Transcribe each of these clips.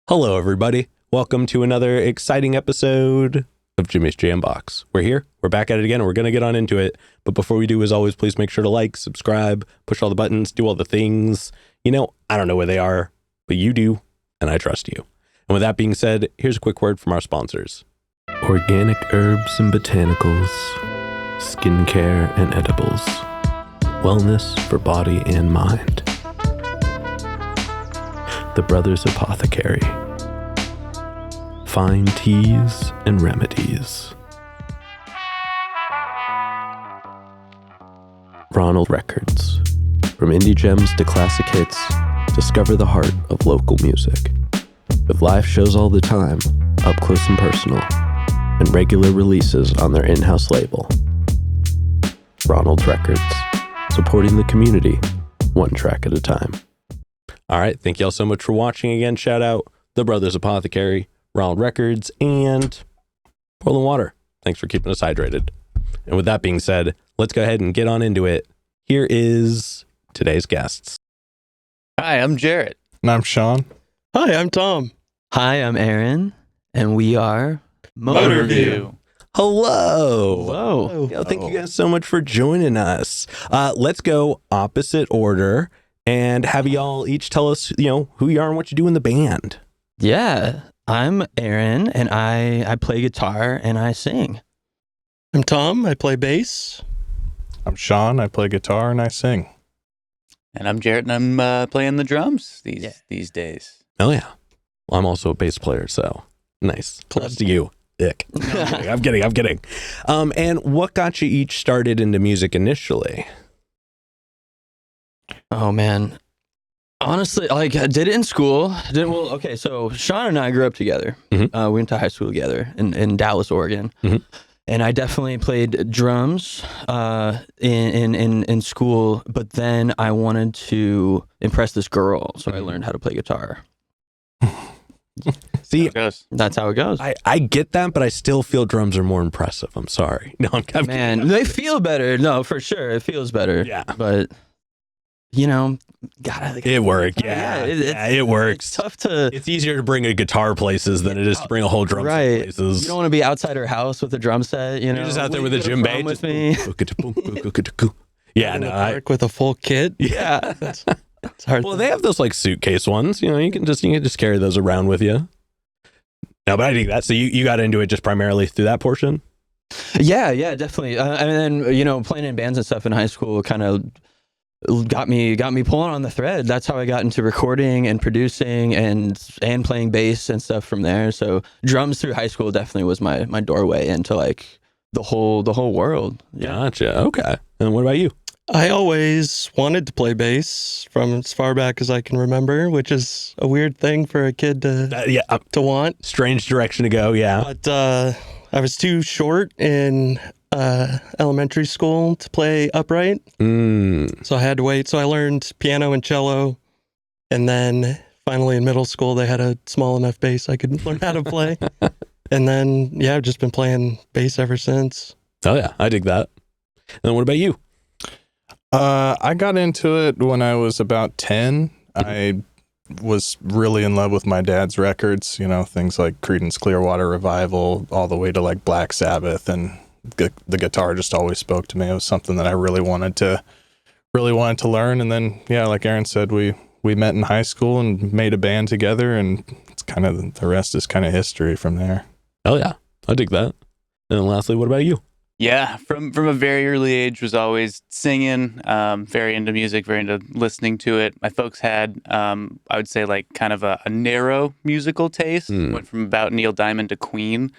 Hello, everybody. Welcome to another exciting episode of Jimmy's Jam Box. We're here. We're back at it again. We're going to get on into it. But before we do, as always, please make sure to like, subscribe, push all the buttons, do all the things. You know, I don't know where they are, but you do, and I trust you. And with that being said, here's a quick word from our sponsors. Organic herbs and botanicals, skincare and edibles, wellness for body and mind. The Brothers Apothecary. Fine teas and remedies. Ronald Records. From indie gems to classic hits, discover the heart of local music. With live shows all the time, up close and personal, and regular releases on their in-house label. Ronald Records. Supporting the community, one track at a time. All right, thank you all so much for watching again. Shout out The Brothers Apothecary, Ronald Records, and Portland Water. Thanks for keeping us hydrated. And with that being said, let's go ahead and get on into it. Here is today's guests. Hi, I'm Jarrett. And I'm Sean. Hi, I'm Tom. Hi, I'm Aaron, and we are Motor Vue. Hello. Hello. Yo, thank you guys so much for joining us. Let's go opposite order and have y'all each tell us, who you are and what you do in the band. Yeah, I'm Aaron, and I play guitar and I sing. I'm Tom. I play bass. I'm Sean. I play guitar and I sing. And I'm Jarrett, and I'm playing the drums these days. Oh, yeah. Well, I'm also a bass player, so nice. Close to you. Ick. No, I'm kidding. And what got you each started into music initially? Oh, man. Honestly, I did it in school. So Sean and I grew up together. Mhm. We went to high school together in Dallas, Oregon. Mhm. And I definitely played drums in school, but then I wanted to impress this girl, so I learned how to play guitar. See, It goes. That's how it goes. I get that, but I still feel drums are more impressive. I'm sorry. No, I'm Man, they feel better. No, for sure. It feels better. Yeah. But, gotta. It worked. Yeah. It works. It's tough to. It's easier to bring a guitar places than it is to bring a whole drum set Right. places. You don't want to be outside her house with a drum set, You're just out there with a djembe with me. Yeah, In the no. park with a full kit. Yeah. It's hard. Well, they have those like suitcase ones. You can just carry those around with you. No, but I think that. So you got into it just primarily through that portion. Yeah, definitely. And then playing in bands and stuff in high school kind of got me pulling on the thread. That's how I got into recording and producing and playing bass and stuff from there. So drums through high school definitely was my doorway into like the whole world. Yeah. Gotcha. Okay. And what about you? I always wanted to play bass from as far back as I can remember, which is a weird thing for a kid to want. Strange direction to go. Yeah. But I was too short in elementary school to play upright, so I had to wait. So I learned piano and cello, and then finally in middle school they had a small enough bass I could learn how to play. And then I've just been playing bass ever since. Oh yeah, I dig that. And then what about you? I got into it when I was about 10. I was really in love with my dad's records, things like Creedence Clearwater Revival, all the way to like Black Sabbath, and the guitar just always spoke to me. It was something that I really wanted to learn. And then, like Aaron said, we met in high school and made a band together, and it's kind of the rest is kind of history from there. Oh yeah, I dig that. And then lastly, what about you? Yeah, from a very early age was always singing, very into music, very into listening to it. My folks had, I would say, like kind of a narrow musical taste. Went from about Neil Diamond to Queen,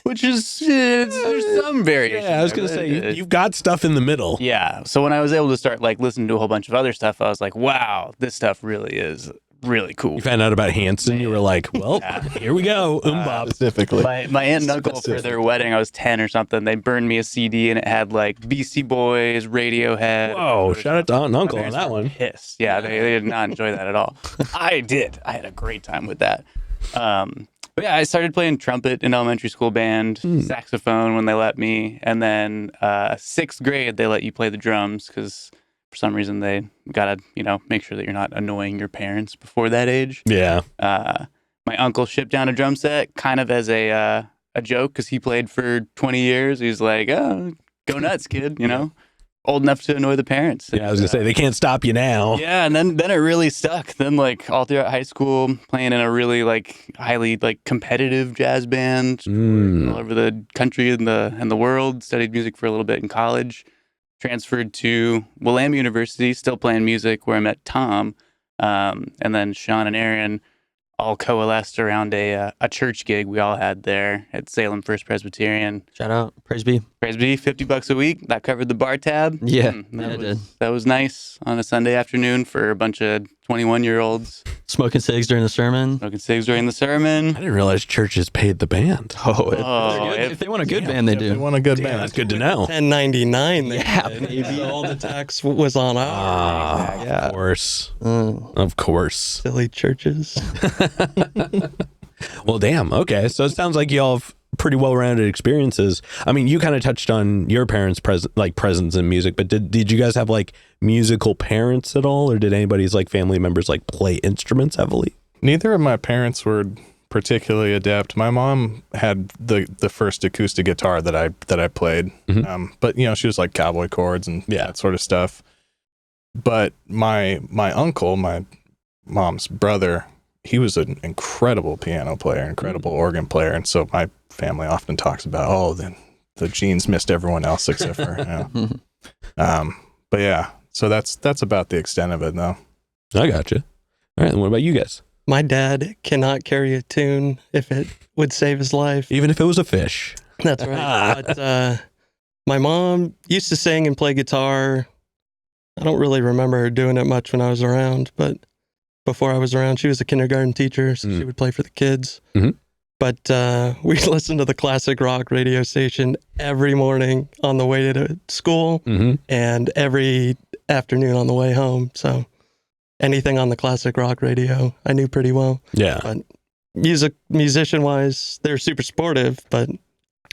which is, there's some variation. Yeah, I was going to say, you've got stuff in the middle. Yeah, so when I was able to start like listening to a whole bunch of other stuff, I was like, wow, this stuff really is really cool. You found out about Hanson, you were like, well, here we go. Specifically. My aunt and uncle, for their wedding, I was 10 or something, they burned me a CD and it had like Beastie Boys, Radiohead. Whoa, shout out to aunt and uncle on that one. Pissed. Yeah, they did not enjoy that at all. I did. I had a great time with that. But yeah, I started playing trumpet in elementary school band, saxophone when they let me, and then 6th grade they let you play the drums because for some reason they gotta make sure that you're not annoying your parents before that age. Yeah. my uncle shipped down a drum set kind of as a joke because he played for 20 years. He was like, oh, go nuts, kid, you know? Old enough to annoy the parents. Yeah, I was gonna say they can't stop you now. Yeah, and then it really stuck. Then like all throughout high school, playing in a really like highly like competitive jazz band all over the country and the world. Studied music for a little bit in college. Transferred to Willamette University, still playing music where I met Tom, and then Sean and Aaron all coalesced around a church gig we all had there at Salem First Presbyterian. Shout out, praise be. Praise be, $50 a week. That covered the bar tab. Yeah, That it did. That was nice on a Sunday afternoon for a bunch of 21-year-olds. Smoking cigs during the sermon. Smoking cigs during the sermon. I didn't realize churches paid the band. If they want a good band, they If they do. want a good Damn, band. that's good to know. $10.99. Yeah, Maybe all the tax was on our Of course. Mm. Of course. silly churches. Well, damn. Okay. So it sounds like y'all have pretty well-rounded experiences. I mean, you kind of touched on your parents' presence in music, but did you guys have like musical parents at all, or did anybody's like family members like play instruments heavily? Neither of my parents were particularly adept. My mom had the first acoustic guitar that I played, but you know, she was like cowboy chords and that sort of stuff. But my uncle, my mom's brother, he was an incredible piano player, incredible organ player, and so my family often talks about, the genes missed everyone else except for but yeah, so that's about the extent of it, though. I gotcha. All right, and what about you guys? My dad cannot carry a tune if it would save his life. Even if it was a fish. That's right. But my mom used to sing and play guitar. I don't really remember her doing it much when I was around, but before I was around, she was a kindergarten teacher, so she would play for the kids. Mhm. But we listened to the classic rock radio station every morning on the way to school and every afternoon on the way home. So anything on the classic rock radio, I knew pretty well. Yeah. But musician-wise, they're super supportive, but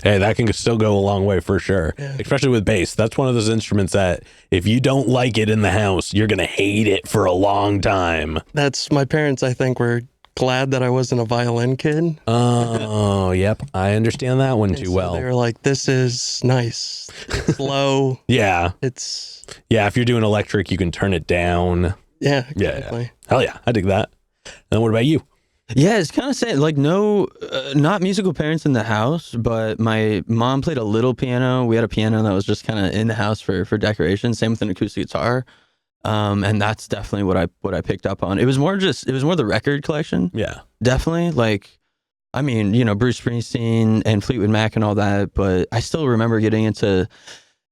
Hey, that can still go a long way for sure, Yeah. especially with bass. That's one of those instruments that if you don't like it in the house, you're going to hate it for a long time. that's my parents, I think, were glad that I wasn't a violin kid. Oh, yep. I understand that one And too so well. they were like, this is nice. It's low. Yeah. It's, Yeah. If you're doing electric, you can turn it down. yeah, Yeah. exactly. Hell yeah. I dig that. And what about you? Yeah, it's kind of sad. Like, no, not musical parents in the house, but my mom played a little piano. We had a piano that was just kind of in the house for decoration. Same with an acoustic guitar, and that's definitely what I picked up on. It was more the record collection. Yeah. Definitely. Like, I mean, you know, Bruce Springsteen and Fleetwood Mac and all that, but I still remember getting into.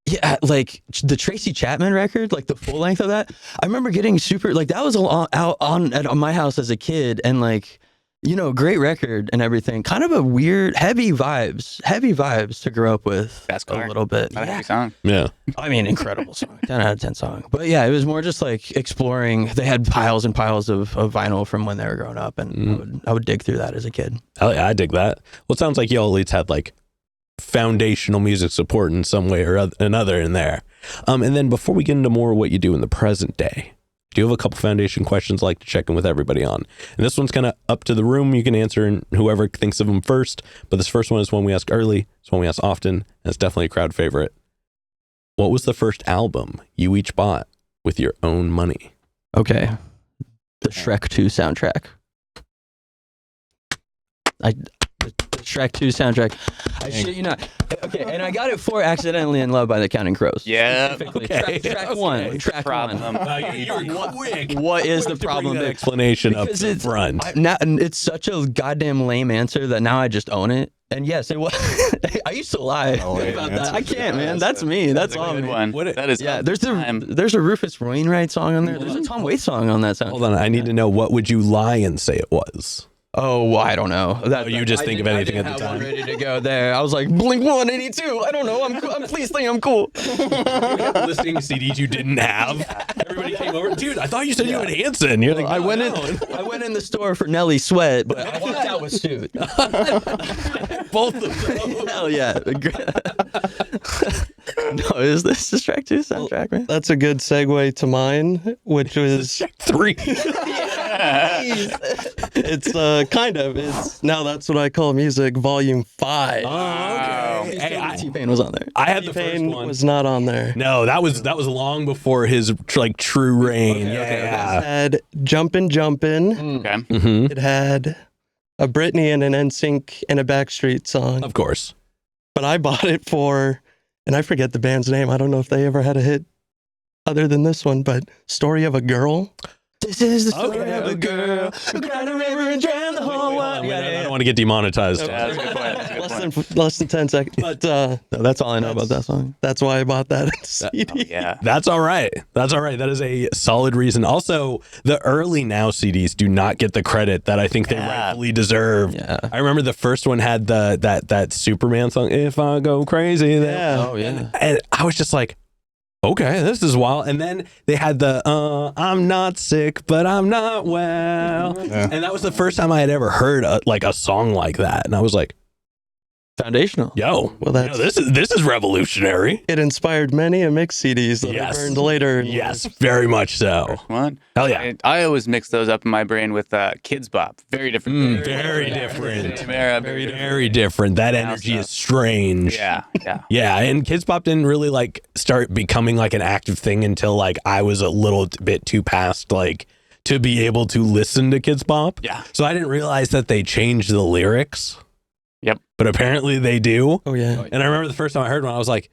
Yeah, like the Tracy Chapman record, like the full length of that. I remember getting super, like that was out on at my house as a kid, and like, you know, great record and everything. Kind of a weird, heavy vibes to grow up with. Fast car. A little bit. Not a Yeah. heavy song. Yeah. I mean, incredible song, 10 out of 10 song. But yeah, it was more just like exploring. They had piles and piles of vinyl from when they were growing up, and I would dig through that as a kid. Hell yeah. I dig that. Well, it sounds like y'all at least had like foundational music support in some way or another in there. And then before we get into more what you do in the present day, do you have a couple foundation questions I'd like to check in with everybody on? And this one's kind of up to the room. You can answer and whoever thinks of them first. But this first one is one we ask early. It's one we ask often. And it's definitely a crowd favorite. What was the first album you each bought with your own money? Okay. The Shrek 2 soundtrack. The Shrek 2 soundtrack. I shit you not. Okay, and I got it for Accidentally in Love by the Counting Crows. Yeah. Specifically. Okay. Track one. Track Problem. one. quick. What is the problem? That explanation up Because to the front. it's such a goddamn lame answer that now I just own it. And yes, it was. I used to lie about that. I can't, man. That's me. That's all Good me. one. What it- That is Yeah, of there's time. a Rufus Wainwright song on there. There's a Tom Waits song on that sound. Hold on. I need to know, what would you lie and say it was? Oh, well, I don't know. you just think of anything at the I time. didn't have one ready to go there. I was like, Blink 182. I don't know. I'm please think I'm cool. Listening to CDs you didn't have. Everybody came over. Dude, I thought you said you had Hanson. You're like, I went in the store for Nelly Sweat, but I walked out with Suit. both of them. Hell yeah. No, is this the Track 2 soundtrack, man? That's a good segue to mine, which was Three. It's kind of. It's now that's what I call music volume 5. Oh, okay. Hey, T-Pain was on there. I had the first T-Pain one. was not on there. No, that was long before his like true reign. Okay, okay, Yeah. It had Jumpin' Jumpin'. Okay. Mm-hmm. It had a Britney and an NSYNC and a Backstreet song. Of course. But I bought it for, and I forget the band's name. I don't know if they ever had a hit other than this one, but Story of a Girl. This is the story Okay, of a girl who cried a river and drowned the whole world. I don't want to get demonetized. Yeah, that's a good point. That's a good point. Less than 10 seconds. But No, that's all I know about that song. that's why I bought that CD. Yeah. That's all right. That's all right. That is a solid reason. Also, the early Now CDs do not get the credit that I think they rightfully deserve. Yeah. I remember the first one had that Superman song, "If I Go Crazy." Oh, yeah. And I was just like, okay, this is wild. And then they had the "I'm not sick, but I'm not well," and that was the first time I had ever heard a song like that. And I was like, Foundational. "Yo, Well, that's this is revolutionary." it. Inspired many a mix CDs that Yes. I burned later. Yes, very much so. One. Hell yeah. I always mix those up in my brain with Kids Bop. Very different. Very different. Same era, very different. Very different. That Now energy stuff. is strange. Yeah. Yeah. Yeah, and Kids Pop didn't really like start becoming like an active thing until like I was a little bit too past like to be able to listen to Kids Pop. Yeah. So I didn't realize that they changed the lyrics. Yep. But apparently they do. Oh, yeah. And I remember the first time I heard one, I was like,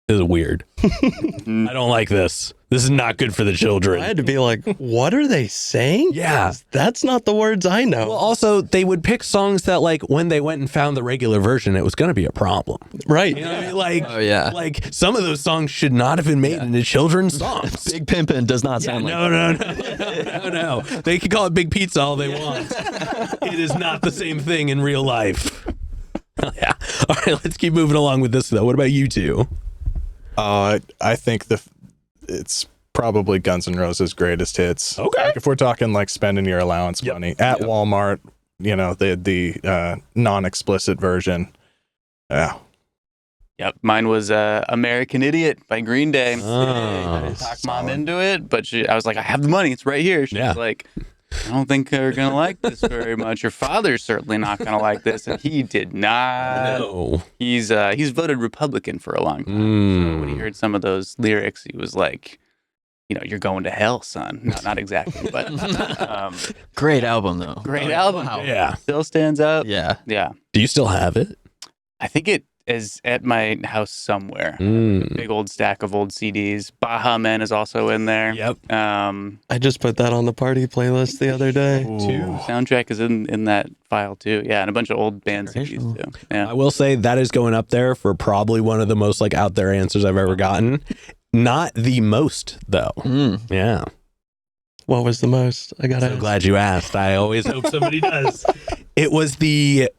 this is weird. I don't like this. This is not good for the children. I had to be like, what are they saying? Yeah. That's not the words I know. Well, also, they would pick songs that, like, when they went and found the regular version, it was going to be a problem. Right. You know what I mean? Like, Oh, yeah. like some of those songs should not have been made into children's songs. Big Pimpin' does not sound like No. They can call it Big Pizza all they want. It is not the same thing in real life. Yeah. All right, let's keep moving along with this, though. What about you two? I think it's probably Guns N' Roses' greatest hits. Okay. Like if we're talking like spending your allowance money at Walmart, you know, the non-explicit version. Yeah. Yep. Mine was American Idiot by Green Day. Oh, I didn't talk Mom into it, but I was like, I have the money. It's right here. She was like, I don't think they're going to like this very much. Your father's certainly not going to like this. And he did not. No. He's voted Republican for a long time. So when he heard some of those lyrics, he was like, you know, you're going to hell, son. No, not exactly, but Great album, though. great album. Yeah. Still stands out. Yeah. Yeah. Do you still have it? I think it is at my house somewhere. Big old stack of old CDs. Baha Men is also in there. Yep. I just put that on the party playlist the other day. Soundtrack is in that file too. Yeah, and a bunch of old band CDs too. Yeah. I will say that is going up there for probably one of the most like out there answers I've ever gotten. Not the most though. Yeah. What was the most? I got So glad you asked. I always hope somebody does. It was the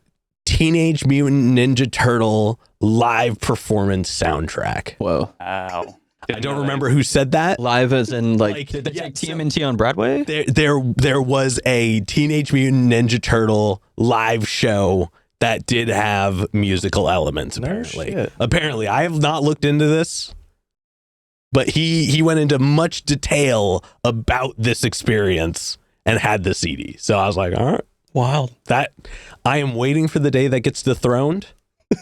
Teenage Mutant Ninja Turtle live performance soundtrack. Whoa. Wow. I don't remember who said that. Live as in, like did they yeah, take TMNT on Broadway? There was a Teenage Mutant Ninja Turtle live show that did have musical elements, apparently. shit. Apparently. I have not looked into this, but he went into much detail about this experience and had the CD. So I was like, all right. Wild. That I am waiting for the day that gets dethroned.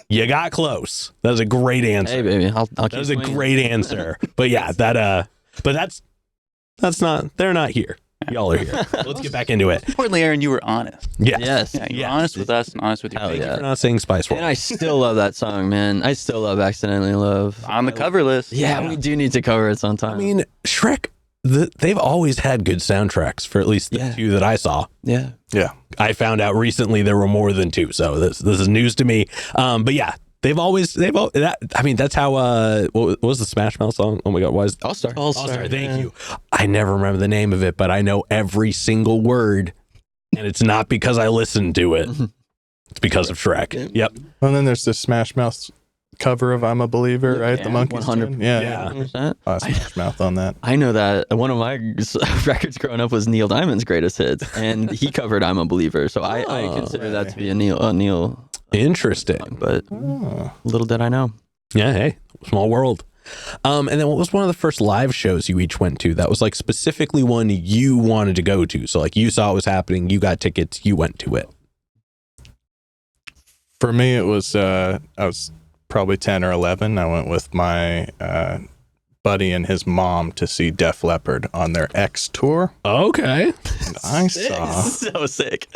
You got close. That was a great answer. Hey, baby, I'll keep That was a swinging. great answer. But yeah, but that's not. They're not here. Y'all are here. Let's get back into it. Importantly, Aaron, you were honest. Yes. Yes. Yeah, you were honest with us and honest with your Hell fans. yeah. We're not saying Spice World. And I still love that song, man. I still love Accidentally Love. On the cover list. Yeah, we do need to cover it sometime. I mean, Shrek. They've always had good soundtracks for at least the two that I saw. yeah. Yeah. I found out recently there were more than two, so this is news to me. But yeah, that's how. What was the Smash Mouth song? Oh my God, was All Star. All-Star. All-Star, thank you. I never remember the name of it, but I know every single word, and it's not because I listened to it. It's because of Shrek. Yep. And then there's the Smash Mouth cover of I'm a Believer, right? Yeah, The Monkeys. 100%. tune. Yeah. Yeah. 100%. Smash Mouth on that. I know that one of my records growing up was Neil Diamond's greatest hits, and he covered "I'm a Believer," so I consider that to be a Neil Interesting. song. But little did I know. Yeah. Hey, small world. And then what was one of the first live shows you each went to that was like specifically one you wanted to go to? So like you saw it was happening, you got tickets, you went to it. For me, it was I was probably 10 or 11. I went with my buddy and his mom to see Def Leppard on their X tour. Okay. And I saw So sick.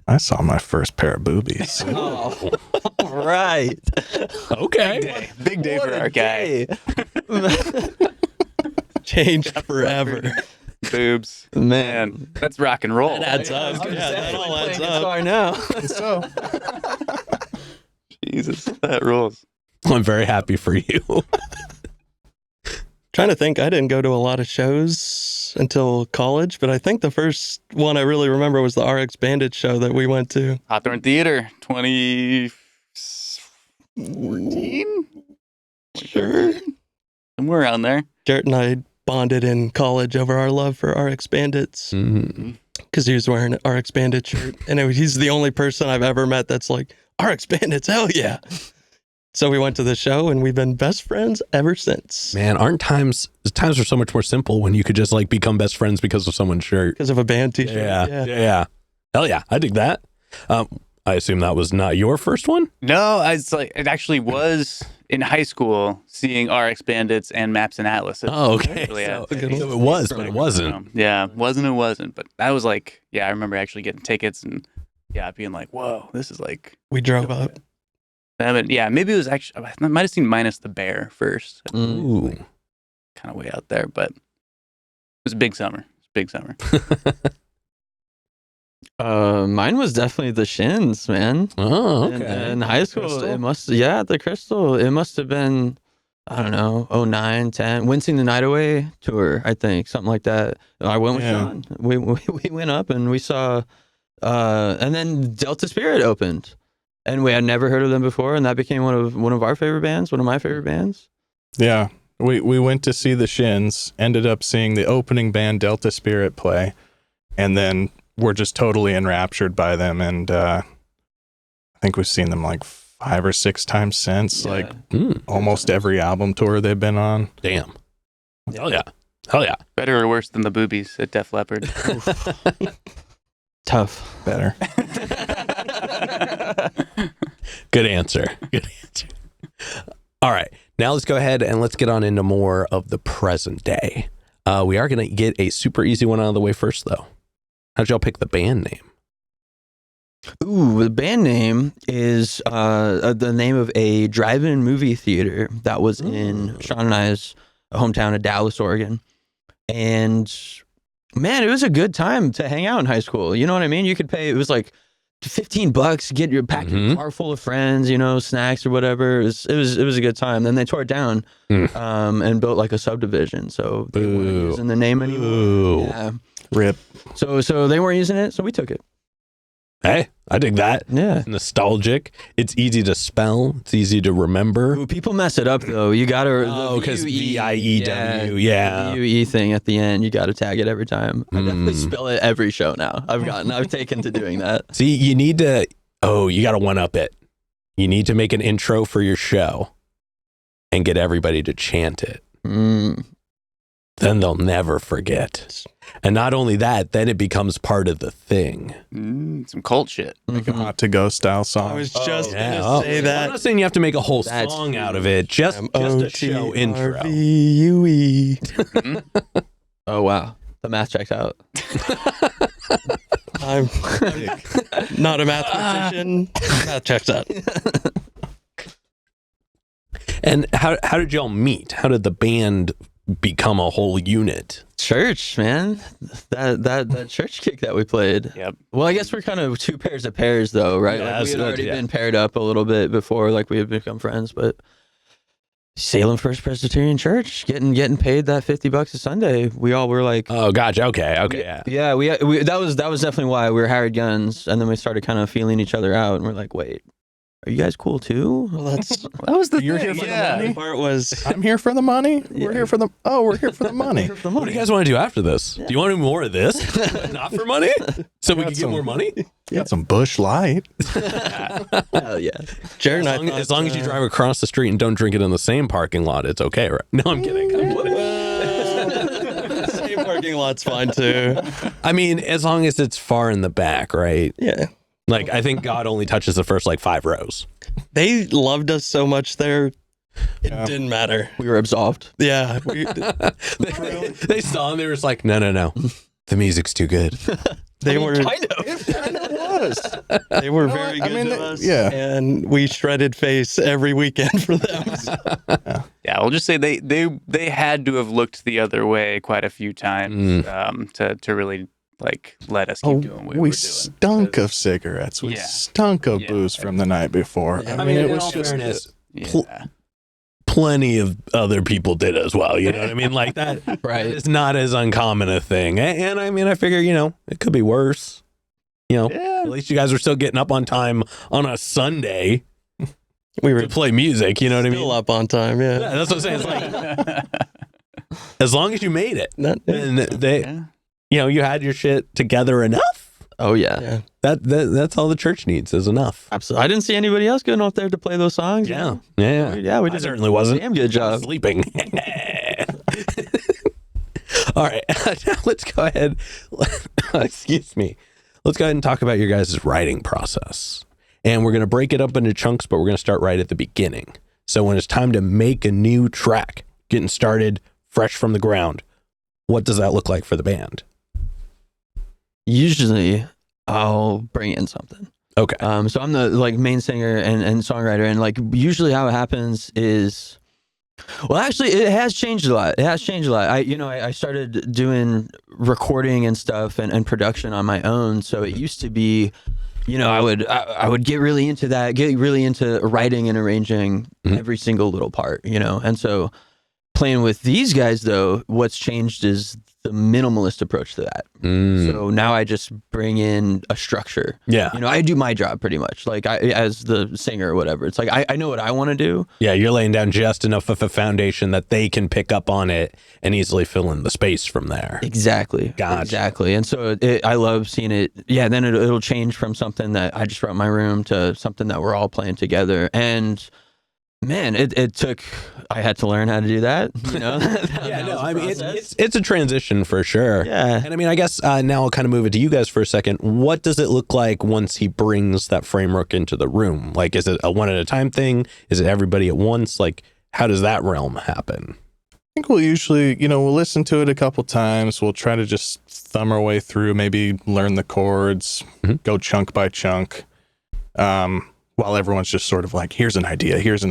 my first pair of boobies. Oh, right. Okay. Big day for our guy. Changed forever. Boobs. Man. That's rock and roll. That adds up. Yeah, that all adds up. Guitar now. So Jesus, that rules. I'm very happy for you. Trying to think, I didn't go to a lot of shows until college, but I think the first one I really remember was the RX Bandit show that we went to. Hawthorne Theater, 2014? Sure. Somewhere around there. Jarrett and I bonded in college over our love for RX Bandits because he was wearing an RX Bandit shirt. And he's the only person I've ever met that's like, RX Bandits, hell yeah. So we went to the show and we've been best friends ever since. Man, aren't times are so much more simple when you could just like become best friends because of someone's shirt. Because of a band t-shirt. Yeah. Hell yeah, I dig that. I assume that was not your first one? No, it actually was in high school seeing RX Bandits and Maps and Atlases. Oh, okay. Really, So it was, but it wasn't. Yeah, wasn't. But that was like, I remember actually getting tickets and being like, whoa, this is like. We drove up. Maybe it was actually, I might have seen Minus the Bear first. Ooh. Kind of way out there, but it was a big summer. Mine was definitely the Shins, man. Oh, okay. In high school, Crystal? it must, the Crystal. It must have been, I don't know, 09, 10, Wincing the Night Away tour, I think, something like that. I went with Sean. We went up and we saw, and then Delta Spirit opened. And we had never heard of them before, and that became one of our favorite bands, one of my favorite bands. yeah, we went to see the Shins, ended up seeing the opening band Delta Spirit play, and then we're just totally enraptured by them. And I think we've seen them like 5 or 6 times since, like almost every album tour they've been on. Damn. Hell yeah. Better or worse than the boobies at Def Leppard? Tough. Better. Good answer. All right. Now let's go ahead and let's get on into more of the present day. We are going to get a super easy one out of the way first, though. How'd y'all pick the band name? Ooh, the band name is the name of a drive-in movie theater that was in Sean and I's hometown of Dallas, Oregon. And man, it was a good time to hang out in high school. You know what I mean? You could pay, it was like $15, get your pack your car full of friends, snacks or whatever. It was a good time. Then they tore it down and built like a subdivision. So they weren't using the name anymore. Yeah. Rip. So they weren't using it, so we took it. Hey, I dig that. Yeah. It's nostalgic. It's easy to spell. It's easy to remember. Ooh, people mess it up though. You gotta because VIEW, the VUE thing at the end. You gotta tag it every time. I definitely spell it every show now. I've taken to doing that. See, you need to. Oh, you gotta one up it. You need to make an intro for your show, and get everybody to chant it. Then they'll never forget. And not only that, then it becomes part of the thing. Some cult shit. Like a hot to go style song. I was just going to Oh. say I'm that. not saying you have to make a whole That's song out of it. Just a show intro. M-O-T-R-V-U-E. Oh wow, the math checks out. I'm not a mathematician. Math checks out. And how did y'all meet? How did the band become a whole unit? Church, man. That church kick that we played. Yep. Well, I guess we're kind of two pairs of pairs though, right? Yeah, Like we had already yeah. been paired up a little bit before, like we had become friends, but Salem First Presbyterian Church, getting paid that $50 a Sunday. We all were like, Oh, gotcha. Okay. Yeah. yeah, we that was definitely why we were hired guns, and then we started kind of feeling each other out, and we're like, wait, are you guys cool too? Well, that was the You're thing. here for the yeah. money? part was I'm here for the money. We're here for the money. What do you guys want to do after this? Do you want to do more of this? Not for money? So we can get some- more money? Got some Bush Light. Hell yeah. Jared and I As long as you drive across the street and don't drink it in the same parking lot, it's okay, right? No, I'm kidding. Same parking lot's fine too. I mean, as long as it's far in the back, right? Yeah. Like, I think God only touches the first, 5 rows. They loved us so much there, it didn't matter. We were absolved. Yeah. They saw and they were just like, no. The music's too good. They were Kind of. It kind of was. They were very good to us. yeah. And we shredded face every weekend for them. Yeah, I'll just say they had to have looked the other way quite a few times to really let us keep doing what we were doing. Stunk of cigarettes. We Yeah. stunk of Yeah. booze from the night before. Yeah. I mean, it in was all just fairness, Yeah. plenty of other people did as well. You know what I mean? Like that, Right. It's not as uncommon a thing. And I mean, I figure, it could be worse. At least you guys are still getting up on time on a Sunday We were to play music. You know what I mean? still up on time. Yeah. Yeah, that's what I'm saying. It's like, as long as you made it, and you had your shit together enough. Oh yeah. Yeah. That's all the church needs is enough. Absolutely. I didn't see anybody else going up there to play those songs. Yeah. Yeah, we I did certainly wasn't. damn good job. Sleeping. All right, now let's go ahead. Excuse me. Let's go ahead and talk about your guys' writing process. And we're going to break it up into chunks, but we're going to start right at the beginning. So when it's time to make a new track, getting started fresh from the ground, what does that look like for the band? Usually I'll bring in something. Okay. So I'm the main singer and songwriter, and usually how it happens is, well, actually it has changed a lot. I started doing recording and stuff and production on my own. So it used to be, I would get really into that, get really into writing and arranging every single little part, and so playing with these guys though, what's changed is the minimalist approach to that. So now I just bring in a structure. Yeah. I do my job pretty much. As the singer or whatever. It's I know what I want to do. Yeah, you're laying down just enough of a foundation that they can pick up on it and easily fill in the space from there. Exactly. Gotcha. Exactly. And so I love seeing it. Yeah, then it'll change from something that I just wrote in my room to something that we're all playing together. And man, it took, I had to learn how to do that, I mean, it's a transition for sure. Yeah. And I mean, I guess now I'll kind of move it to you guys for a second. What does it look like once he brings that framework into the room? Like, is it a one at a time thing? Is it everybody at once? Like, how does that realm happen? I think we'll usually, we'll listen to it a couple times. We'll try to just thumb our way through, maybe learn the chords, go chunk by chunk. While everyone's just sort of like, here's an idea. Gotcha.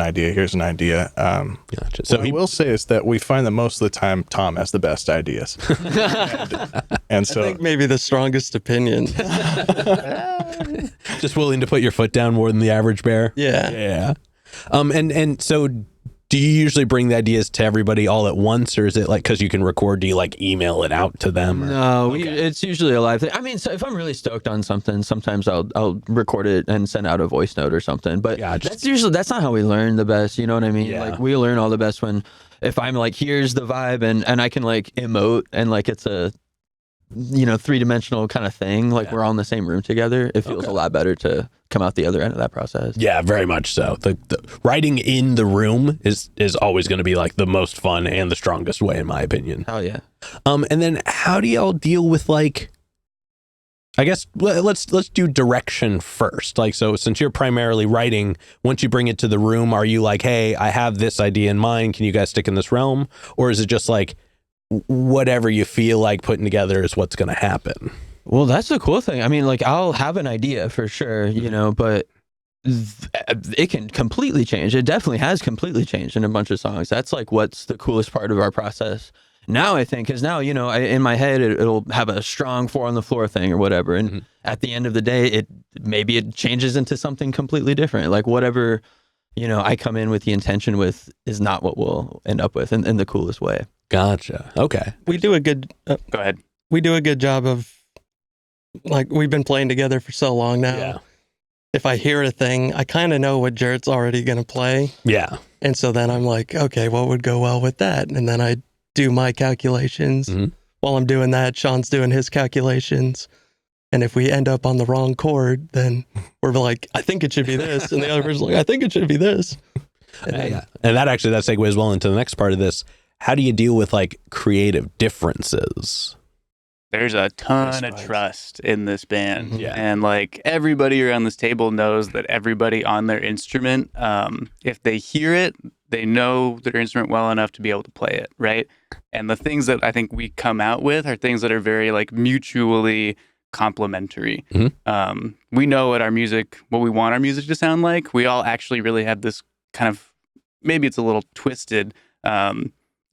So what I will say is that we find that most of the time Tom has the best ideas. and so I think maybe the strongest opinion. Just willing to put your foot down more than the average bear. Yeah. Yeah. And so do you usually bring the ideas to everybody all at once, or is it because you can record, do you email it out to them? Or? No, it's usually a live thing. I mean, so if I'm really stoked on something, sometimes I'll record it and send out a voice note or something. But that's not how we learn the best. You know what I mean? Yeah. We learn all the best when, if I'm here's the vibe and I can emote and it's a, 3-dimensional kind of thing. We're all in the same room together. It feels a lot better to come out the other end of that process. Yeah, very much so. The writing in the room is always going to be the most fun and the strongest way, in my opinion. Hell yeah. And then how do y'all deal with I guess let's do direction first. So since you're primarily writing, once you bring it to the room, are you hey, I have this idea in mind, can you guys stick in this realm? Or is it just whatever you feel like putting together is what's going to happen? Well, that's the cool thing. I mean, I'll have an idea for sure, but it can completely change. It definitely has completely changed in a bunch of songs. That's what's the coolest part of our process now, I think, because now, in my head, it'll have a strong 4 on the floor thing or whatever. And at the end of the day, maybe it changes into something completely different. Whatever, I come in with the intention with is not what we'll end up with in the coolest way. Gotcha. Okay. We do a good, Go ahead. we do a good job of, we've been playing together for so long now. Yeah. if I hear a thing, I kind of know what Jarrett's already going to play. Yeah. And so then I'm like, okay, what would go well with that? And then I do my calculations. While I'm doing that, Sean's doing his calculations. And if we end up on the wrong chord, then we're like, I think it should be this. And the other person's like, I think it should be this. And, then, and that segues well into the next part of this. How do you deal with like creative differences? There's a ton of trust in this band. Yeah. And like everybody around this table knows that everybody on their instrument, if they hear it, they know their instrument well enough to be able to play it, right? And the things that I think we come out with are things that are very like mutually complementary. We know what we want our music to sound like. We all actually really have this kind of, maybe it's a little twisted,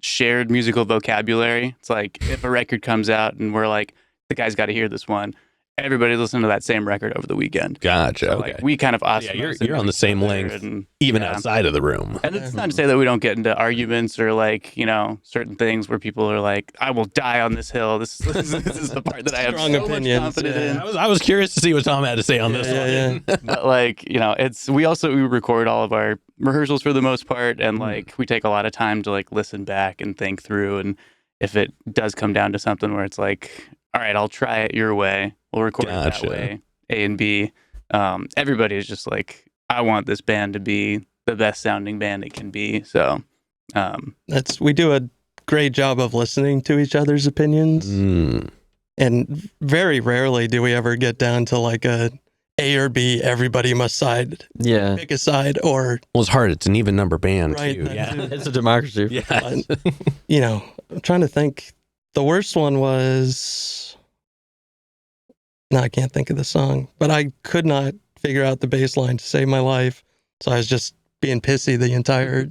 shared musical vocabulary. It's like if a record comes out and we're like, the guy's got to hear this one, everybody's listening to that same record over the weekend. Gotcha. So, Okay. like, we kind of you're on the same length, even outside of the room. And it's not to say that we don't get into arguments or like, certain things where people are like, I will die on this hill. This is the part that I have Strong so opinions, much confidence in. I was curious to see what Tom had to say on this one. But like, we record all of our rehearsals for the most part, and like we take a lot of time to like listen back and think through, and if it does come down to something where it's like, all right, I'll try it your way, we'll record it that way, A and B. Everybody is just like, I want this band to be the best sounding band it can be. So we do a great job of listening to each other's opinions. And very rarely do we ever get down to like a or B, everybody must pick a side, or well, it's hard. It's an even number band right, too. Yeah. It's a democracy. Yeah. I'm trying to think. The worst one was, no, I can't think of the song, but I could not figure out the bass line to save my life. So I was just being pissy the entire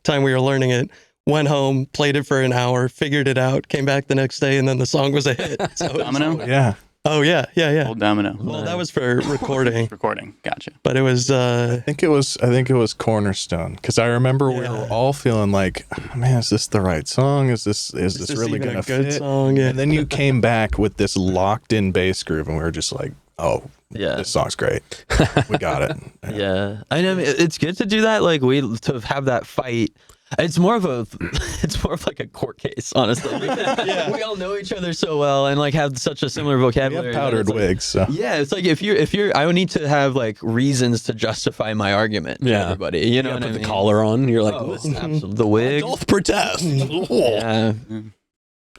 time we were learning it. Went home, played it for an hour, figured it out, came back the next day, and then the song was a hit. So Domino? Yeah. Oh, yeah. Old Domino. Well, that was for recording. Gotcha. But it was... I think it was Cornerstone, because I remember we were all feeling like, oh, man, is this the right song? Is this really even going to a good fit? song? Yeah. And then you came back with this locked-in bass groove, and we were just like, oh, this song's great. We got it. Yeah. I know it's good to do that. Like to have that fight. It's more of like a court case, honestly. We all know each other so well and like have such a similar vocabulary. We have powdered wigs. So. Yeah, it's like if you're, I would need to have like reasons to justify my argument to everybody. You know, put the collar on. You're like, the wig. Adult protest. Yeah.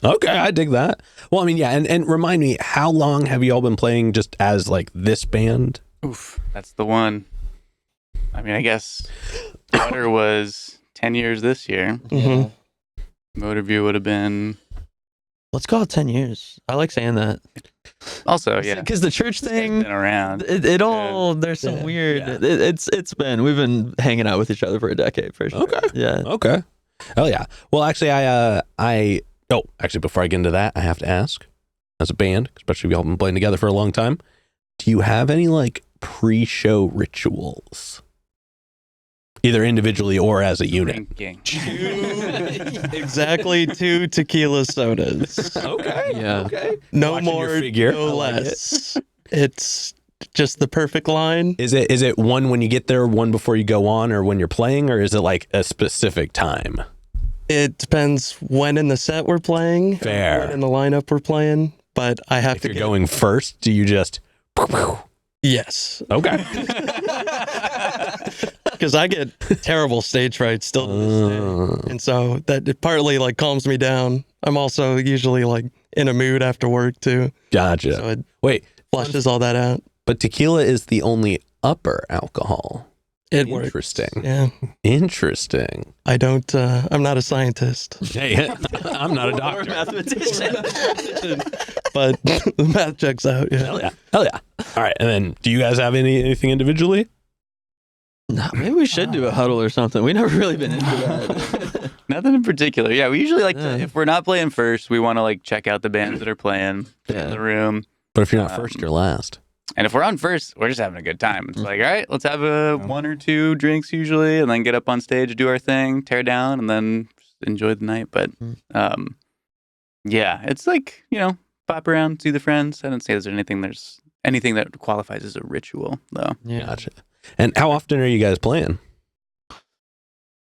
Okay, I dig that. Well, I mean, yeah, and remind me, how long have you all been playing just as like this band? Oof, that's the one. I mean, I guess Butter was 10 years this year. Motor Vue would have been... Let's call it 10 years. I like saying that. Also, yeah. Because the church thing... been around. It all... There's some weird... Yeah. We've been hanging out with each other for a decade, for sure. Okay. Yeah. Okay. Hell yeah. Well, actually, actually, before I get into that, I have to ask, as a band, especially if y'all been playing together for a long time, do you have any like pre-show rituals? Either individually or as a unit. Drinking. Exactly 2 tequila sodas. Okay. Yeah. Okay. No Watching more, your figure. no I like less. It's just the perfect line. Is it one when you get there, one before you go on, or when you're playing, or is it like a specific time? It depends when in the set we're playing. Fair. When in the lineup we're playing. But I have If to you're going first, do you just... Yes. Okay. Because I get terrible stage fright still to this day. And so that it partly like calms me down. I'm also usually like in a mood after work too. Gotcha. So it Wait, flushes all that out. but tequila is the only upper alcohol. It works. Interesting. Yeah. Interesting. I don't, I'm not a scientist, Hey, I'm not a Or a doctor. mathematician. but the math checks out. Yeah. Hell yeah. Hell yeah. All right. And then do you guys have anything individually? No, maybe we should do a huddle or something. We've never really been into that. Nothing in particular. Yeah, we usually like to, if we're not playing first, we want to like check out the bands that are playing in the room. But if you're not first, you're last. And if we're on first, we're just having a good time. It's like, all right, let's have a 1 or 2 drinks usually, and then get up on stage, do our thing, tear down, and then just enjoy the night. But yeah, it's like, pop around, see the friends. I don't say there's anything there's anything that qualifies as a ritual, though. Yeah. Gotcha. And how often are you guys playing?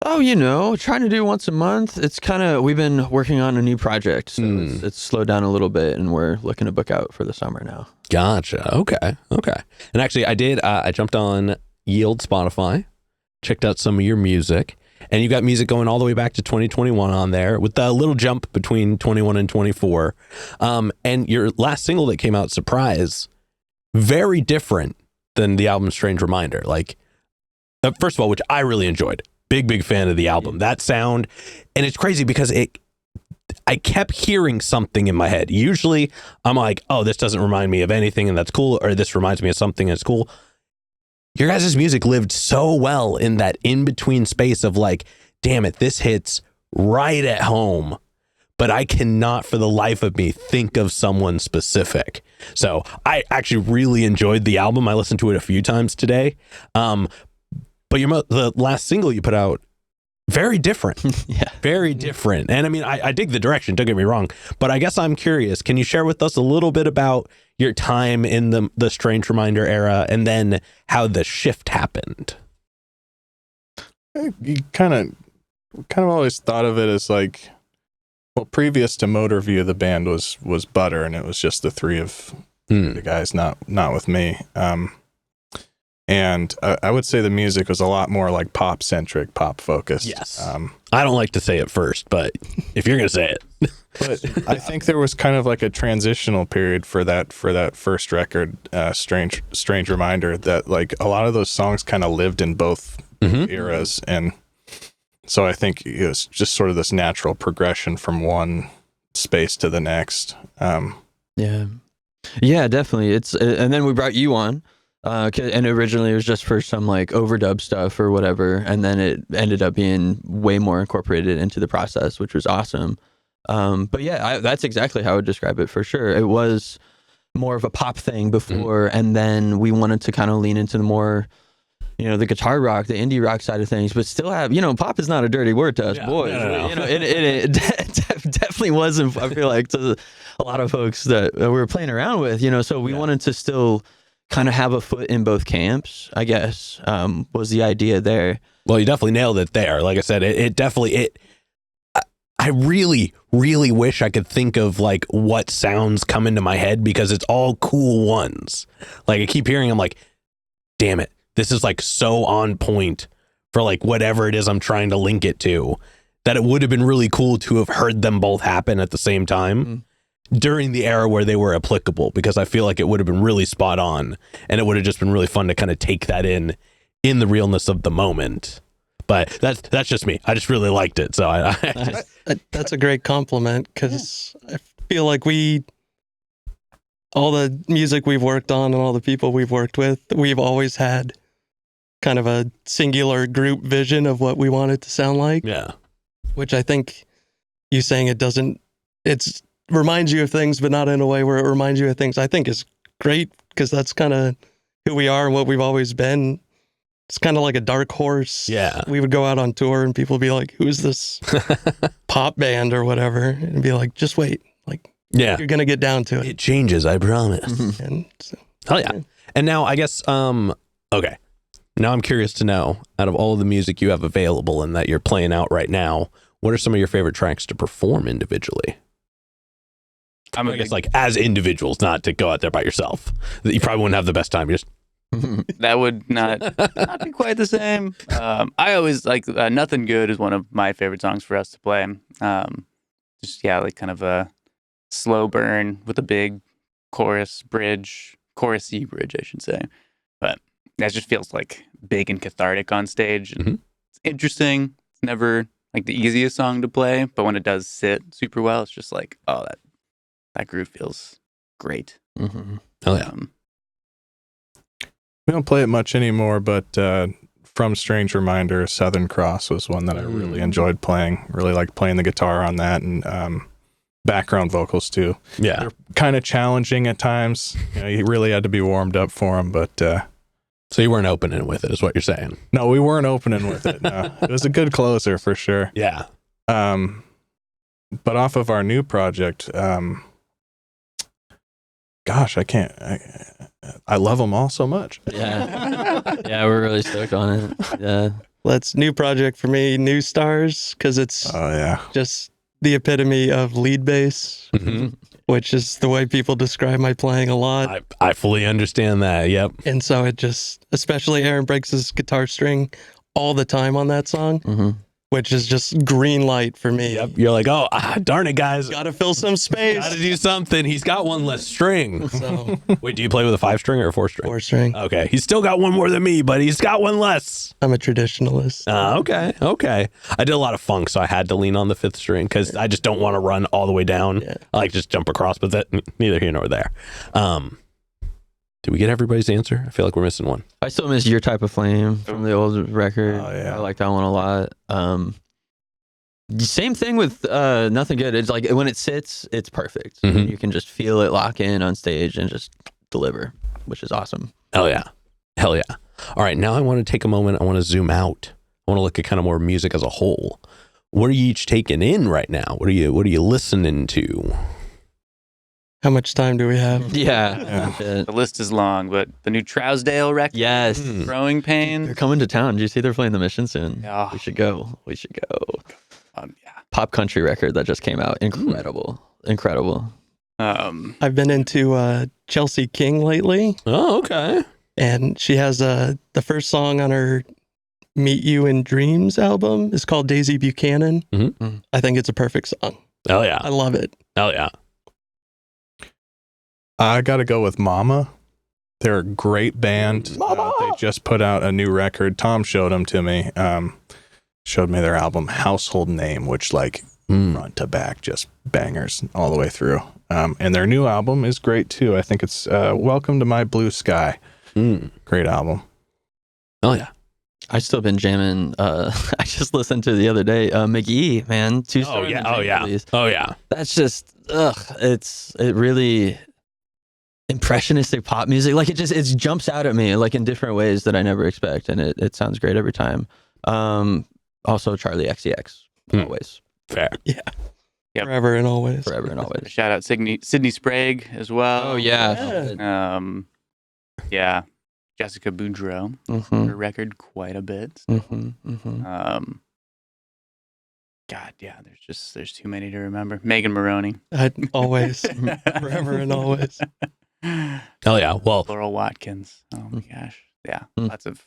Oh, trying to do once a month. It's kind of, we've been working on a new project, so it's slowed down a little bit, and we're looking to book out for the summer now. Gotcha. Okay. And actually, I jumped on Yield Spotify, checked out some of your music, and you got music going all the way back to 2021 on there with a little jump between 21 and 24. And your last single that came out, Surprise, very different than the album Strange Reminder. Like, first of all, which I really enjoyed. Big fan of the album. That sound, and it's crazy because I kept hearing something in my head. Usually I'm like, oh, this doesn't remind me of anything and that's cool, or this reminds me of something and it's cool. Your guys' music lived so well in that in-between space of like, damn it, this hits right at home, but I cannot for the life of me think of someone specific. So I actually really enjoyed the album. I listened to it a few times today. But the last single you put out, very different. Yeah. Very different. And I mean, I dig the direction, don't get me wrong, but I guess I'm curious. Can you share with us a little bit about your time in the Strange Reminder era and then how the shift happened? You kind of always thought of it as like, well, previous to Motor Vue, the band was Butter, and it was just the three of the guys, not with me. And I would say the music was a lot more like pop-centric, pop-focused. Yes. I don't like to say it first, but if you're going to say it. But I think there was kind of like a transitional period for that first record, Strange Reminder, that like a lot of those songs kind of lived in both eras. And so I think it was just sort of this natural progression from one space to the next. Yeah, definitely. And then we brought you on. And originally it was just for some like overdub stuff or whatever, and then it ended up being way more incorporated into the process, which was awesome. But yeah, that's exactly how I would describe it for sure. It was more of a pop thing before, and then we wanted to kind of lean into the more, the guitar rock, the indie rock side of things, but still have, pop is not a dirty word to us boys. No. It definitely wasn't, I feel like, to a lot of folks that we were playing around with, so we wanted to still kind of have a foot in both camps, I guess, was the idea there. Well, you definitely nailed it there. Like I said, I really, really wish I could think of like what sounds come into my head, because it's all cool ones. Like I keep hearing, I'm like, damn it, this is like so on point for like whatever it is I'm trying to link it to, that it would have been really cool to have heard them both happen at the same time. During the era where they were applicable, because I feel like it would have been really spot on, and it would have just been really fun to kind of take that in the realness of the moment. But that's just me. I just really liked it. So that's a great compliment, because I feel like all the music we've worked on and all the people we've worked with, we've always had kind of a singular group vision of what we want it to sound like. Yeah. Which I think you saying it's reminds you of things, but not in a way where it reminds you of things, I think is great, because that's kind of who we are and what we've always been. It's kind of like a dark horse. Yeah. We would go out on tour and people would be like, who's this pop band or whatever? And be like, just wait. Like, you're going to get down to it. It changes, I promise. And so, Hell yeah. And now I guess, okay. Now I'm curious to know, out of all of the music you have available and that you're playing out right now, what are some of your favorite tracks to perform individually? I guess like as individuals, not to go out there by yourself. You probably wouldn't have the best time. That would not be quite the same. I always like Nothing Good is one of my favorite songs for us to play. Like kind of a slow burn with a big chorusy bridge, I should say. But that just feels like big and cathartic on stage. It's interesting. It's never like the easiest song to play, but when it does sit super well, it's just like, oh, that groove feels great. Oh yeah. We don't play it much anymore, but from Strange Reminder, Southern Cross was one that I really enjoyed playing. Really liked playing the guitar on that, and background vocals too. Yeah. They're kind of challenging at times. You really had to be warmed up for them, but so you weren't opening with it, is what you're saying? No, we weren't opening with it. No. It was a good closer for sure. Yeah. But off of our new project, gosh, I love them all so much. Yeah. Yeah, we're really stoked on it. Yeah. That's new project for me, New Stars, because it's Oh yeah. just the epitome of lead bass, Mhm. which is the way people describe my playing a lot. I fully understand that. Yep. And so it just, especially Aaron breaks his guitar string all the time on that song, Mm-hmm. which is just green light for me. Yep. You're like, oh, darn it, guys. Gotta fill some space. Gotta do something. He's got one less string. So, Wait, do you play with a 5-string or a 4-string? 4-string. Okay. He's still got one more than me, but he's got one less. I'm a traditionalist. Okay. I did a lot of funk, so I had to lean on the 5th string because I just don't want to run all the way down. Yeah. I like just jump across, but that neither here nor there. Did we get everybody's answer? I feel like we're missing one. I still miss Your Type of Flame from the old record. Oh, yeah. I like that one a lot. Same thing with Nothing Good. It's like when it sits, it's perfect. Mhm. You can just feel it lock in on stage and just deliver, which is awesome. Hell yeah. All right, now I want to take a moment. I want to zoom out. I want to look at kind of more music as a whole. What are you each taking in right now? What are you listening to? How much time do we have? Yeah. The list is long, but the new Trousdale record, Yes. Mm. Growing They're Pains. coming to town. Do you see they're playing the Mission soon? Yeah. We should go. Yeah. Pop country record that just came out. Incredible. I've been into Chelsea King lately, Oh, okay. and she has the first song on her Meet You in Dreams album is called Daisy Buchanan. Mhm. I think it's a perfect song. Hell yeah. I love it. Hell yeah. I got to go with Mama. They're a great band. They just put out a new record. Tom showed them to me. Showed me their album Household Name, which like front to back, just bangers all the way through. And their new album is great too. I think it's Welcome to My Blue Sky. Great album. Oh yeah. I've still been jamming. I just listened to the other day. McGee, man. 2 Oh stars yeah. in Oh Jam yeah. Release. Oh yeah. That's just it really impressionistic pop music. Like it jumps out at me like in different ways that I never expect, and it sounds great every time. Also Charlie XCX, always. Fair. Yeah. Yep. Forever and always. Forever and always. Shout out Sydney Sprague as well. Oh yeah. Yeah. Jessica Boudreau. Mhm. Her record quite a bit. Mhm. Mhm. God, yeah, there's too many to remember. Megan Maroney. Always. Forever and always. Hell yeah. Well, Laurel Watkins. Oh my gosh. Yeah. Mm. Lots of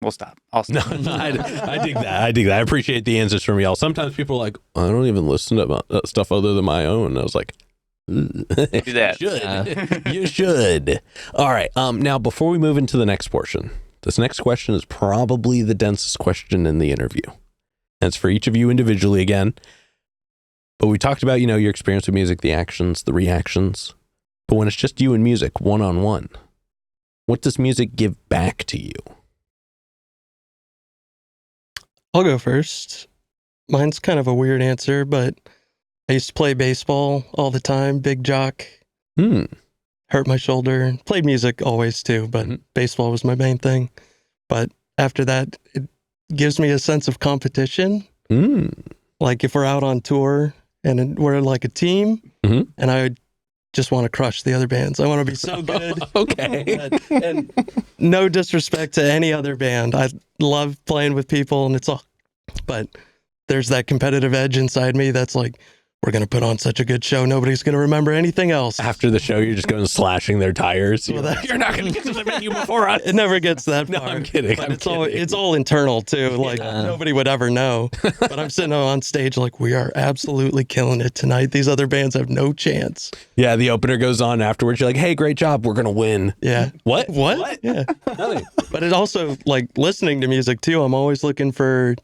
we'll stop. I'll no, stop. I dig that. I appreciate the answers from y'all. Sometimes people are like, I don't even listen to stuff other than my own. I was like, Do that. You should. All right. Now, before we move into the next portion, this next question is probably the densest question in the interview. And it's for each of you individually again. But we talked about, your experience with music, the actions, the reactions. But when it's just you and music, one-on-one, what does music give back to you? I'll go first. Mine's kind of a weird answer, but I used to play baseball all the time, big jock, hurt my shoulder, played music always too, but baseball was my main thing. But after that, it gives me a sense of competition. Like if we're out on tour and we're like a team, and I just want to crush the other bands. I want to be so good. Okay. And no disrespect to any other band. I love playing with people and it's all, but there's that competitive edge inside me that's like, we're going to put on such a good show. Nobody's going to remember anything else. After the show, you're just going slashing their tires. Well, You're not going to get to the venue before us. It never gets that No, far. I'm kidding. But I'm it's all internal too. Like Yeah. nobody would ever know. But I'm sitting on stage like, we are absolutely killing it tonight. These other bands have no chance. Yeah, the opener goes on afterwards. You're like, hey, great job. We're going to win. Yeah. What? What? Yeah. Nothing. But it also, like, listening to music too, I'm always looking for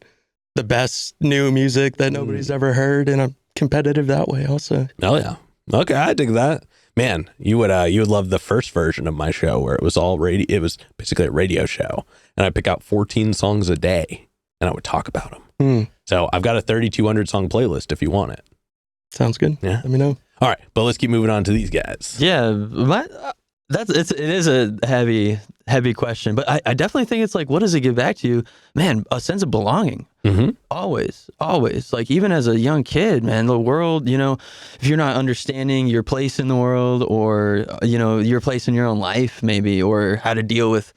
the best new music that nobody's ever heard, and I'm competitive that way also. Oh, yeah. Okay, I dig that. Man, you would love the first version of my show where it was all radio. It was basically a radio show, and I pick out 14 songs a day, and I would talk about them. So I've got a 3,200 song playlist if you want it. Sounds good. Yeah. Let me know. All right, but let's keep moving on to these guys. Yeah, it is a heavy question, but I definitely think it's like, what does it give back to you? Man, a sense of belonging. Mm-hmm. Always. Like even as a young kid, man, the world, if you're not understanding your place in the world or, your place in your own life maybe, or how to deal with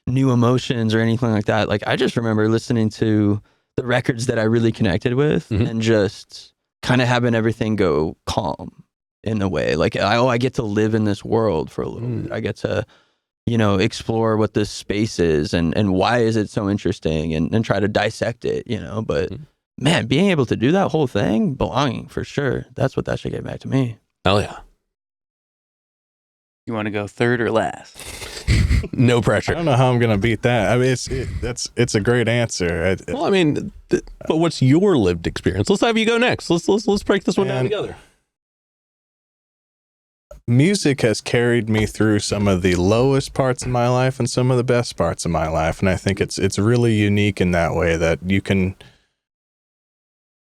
new emotions or anything like that. Like I just remember listening to the records that I really connected with and just kind of having everything go calm in a way. Like, I get to live in this world for a little bit. I get to, explore what this space is and why is it so interesting and try to dissect it, but man, being able to do that whole thing, belonging for sure. That's what that should get back to me. Hell yeah. You want to go third or last? No pressure. I don't know how I'm gonna beat that. I mean, it's a great answer. Well, I mean, but what's your lived experience? Let's have you go next. Let's break this one down together. Music has carried me through some of the lowest parts of my life and some of the best parts of my life, and I think it's really unique in that way that you can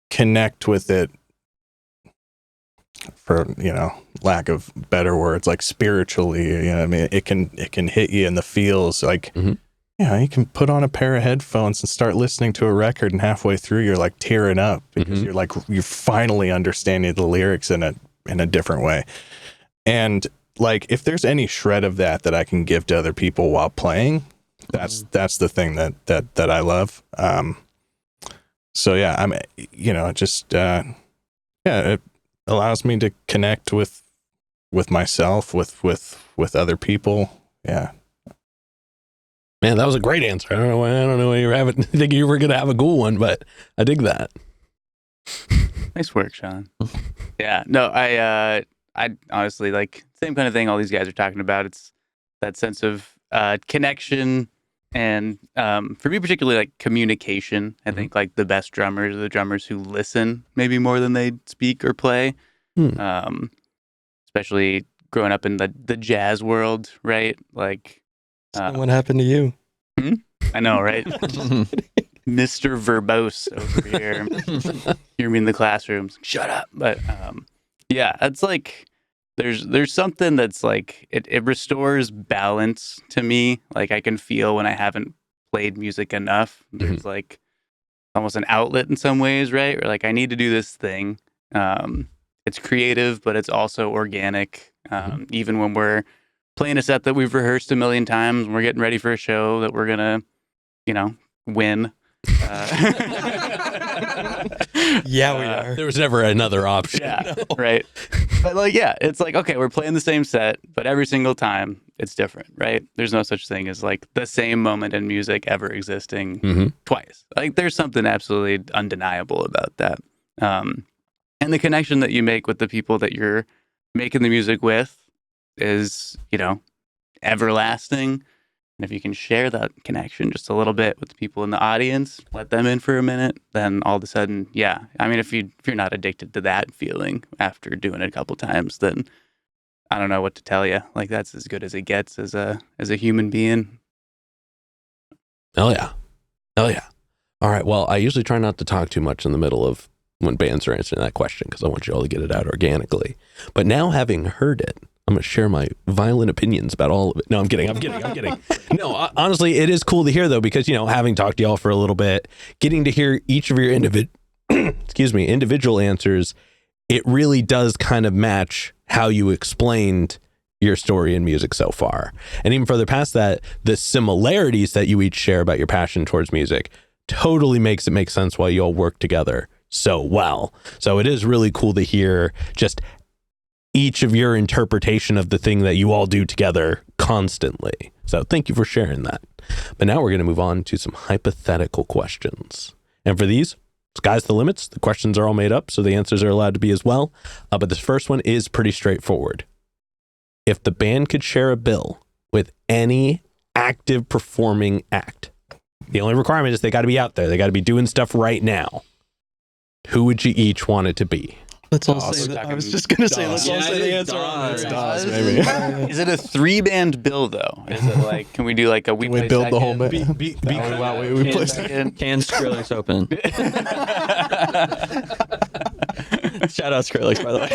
connect with it, for lack of better words, like spiritually. I mean, it can hit you in the feels, like you can put on a pair of headphones and start listening to a record, and halfway through you're like tearing up because you're finally understanding the lyrics in a different way. And like, if there's any shred of that I can give to other people while playing, that's the thing that I love. So yeah, I'm it allows me to connect with myself, with other people. Yeah. Man, that was a great answer. I don't know why you were thinking you were gonna have a cool one, but I dig that. Nice work, Sean. Yeah. No, I honestly, like, same kind of thing all these guys are talking about. It's that sense of connection and, for me particularly, like communication. I think like the best drummers are the drummers who listen maybe more than they speak or play. Especially growing up in the jazz world, right? Like, what happened to you? I know, right? Mr. Verbose over here. Hear me in the classroom. Shut up. But yeah, it's like there's something that's like it restores balance to me. Like I can feel when I haven't played music enough. There's like almost an outlet in some ways, right? Or like I need to do this thing. It's creative, but it's also organic. Even when we're playing a set that we've rehearsed a million times, and we're getting ready for a show that we're gonna, win. Yeah, we are. There was never another option. Yeah, right. But like, yeah, it's like, okay, we're playing the same set, but every single time it's different, right? There's no such thing as like the same moment in music ever existing twice. Like there's something absolutely undeniable about that. And the connection that you make with the people that you're making the music with is, everlasting. And if you can share that connection just a little bit with the people in the audience, let them in for a minute, then all of a sudden, yeah. I mean, if you're not addicted to that feeling after doing it a couple times, then I don't know what to tell you. Like that's as good as it gets as a human being. Hell yeah. All right. Well, I usually try not to talk too much in the middle of when bands are answering that question because I want you all to get it out organically. But now having heard it, I'm going to share my violent opinions about all of it. No, I'm kidding. No, honestly, it is cool to hear though, because, having talked to y'all for a little bit, getting to hear each of your individual answers, it really does kind of match how you explained your story in music so far. And even further past that, the similarities that you each share about your passion towards music totally makes it make sense why you all work together so well. So it is really cool to hear just each of your interpretation of the thing that you all do together constantly. So thank you for sharing that. But now we're going to move on to some hypothetical questions. And for these, sky's the limits. The questions are all made up, so the answers are allowed to be as well. But this first one is pretty straightforward. If the band could share a bill with any active performing act, the only requirement is they got to be out there. They got to be doing stuff right now. Who would you each want it to be? Let's all say that. I was just going to say, let's all say the answer on it. Dawes, maybe. Is it a 3-band bill though? Is it like, can we do like a we build the whole band? We play Can Skrillex open? Shout out Skrillex, by the way.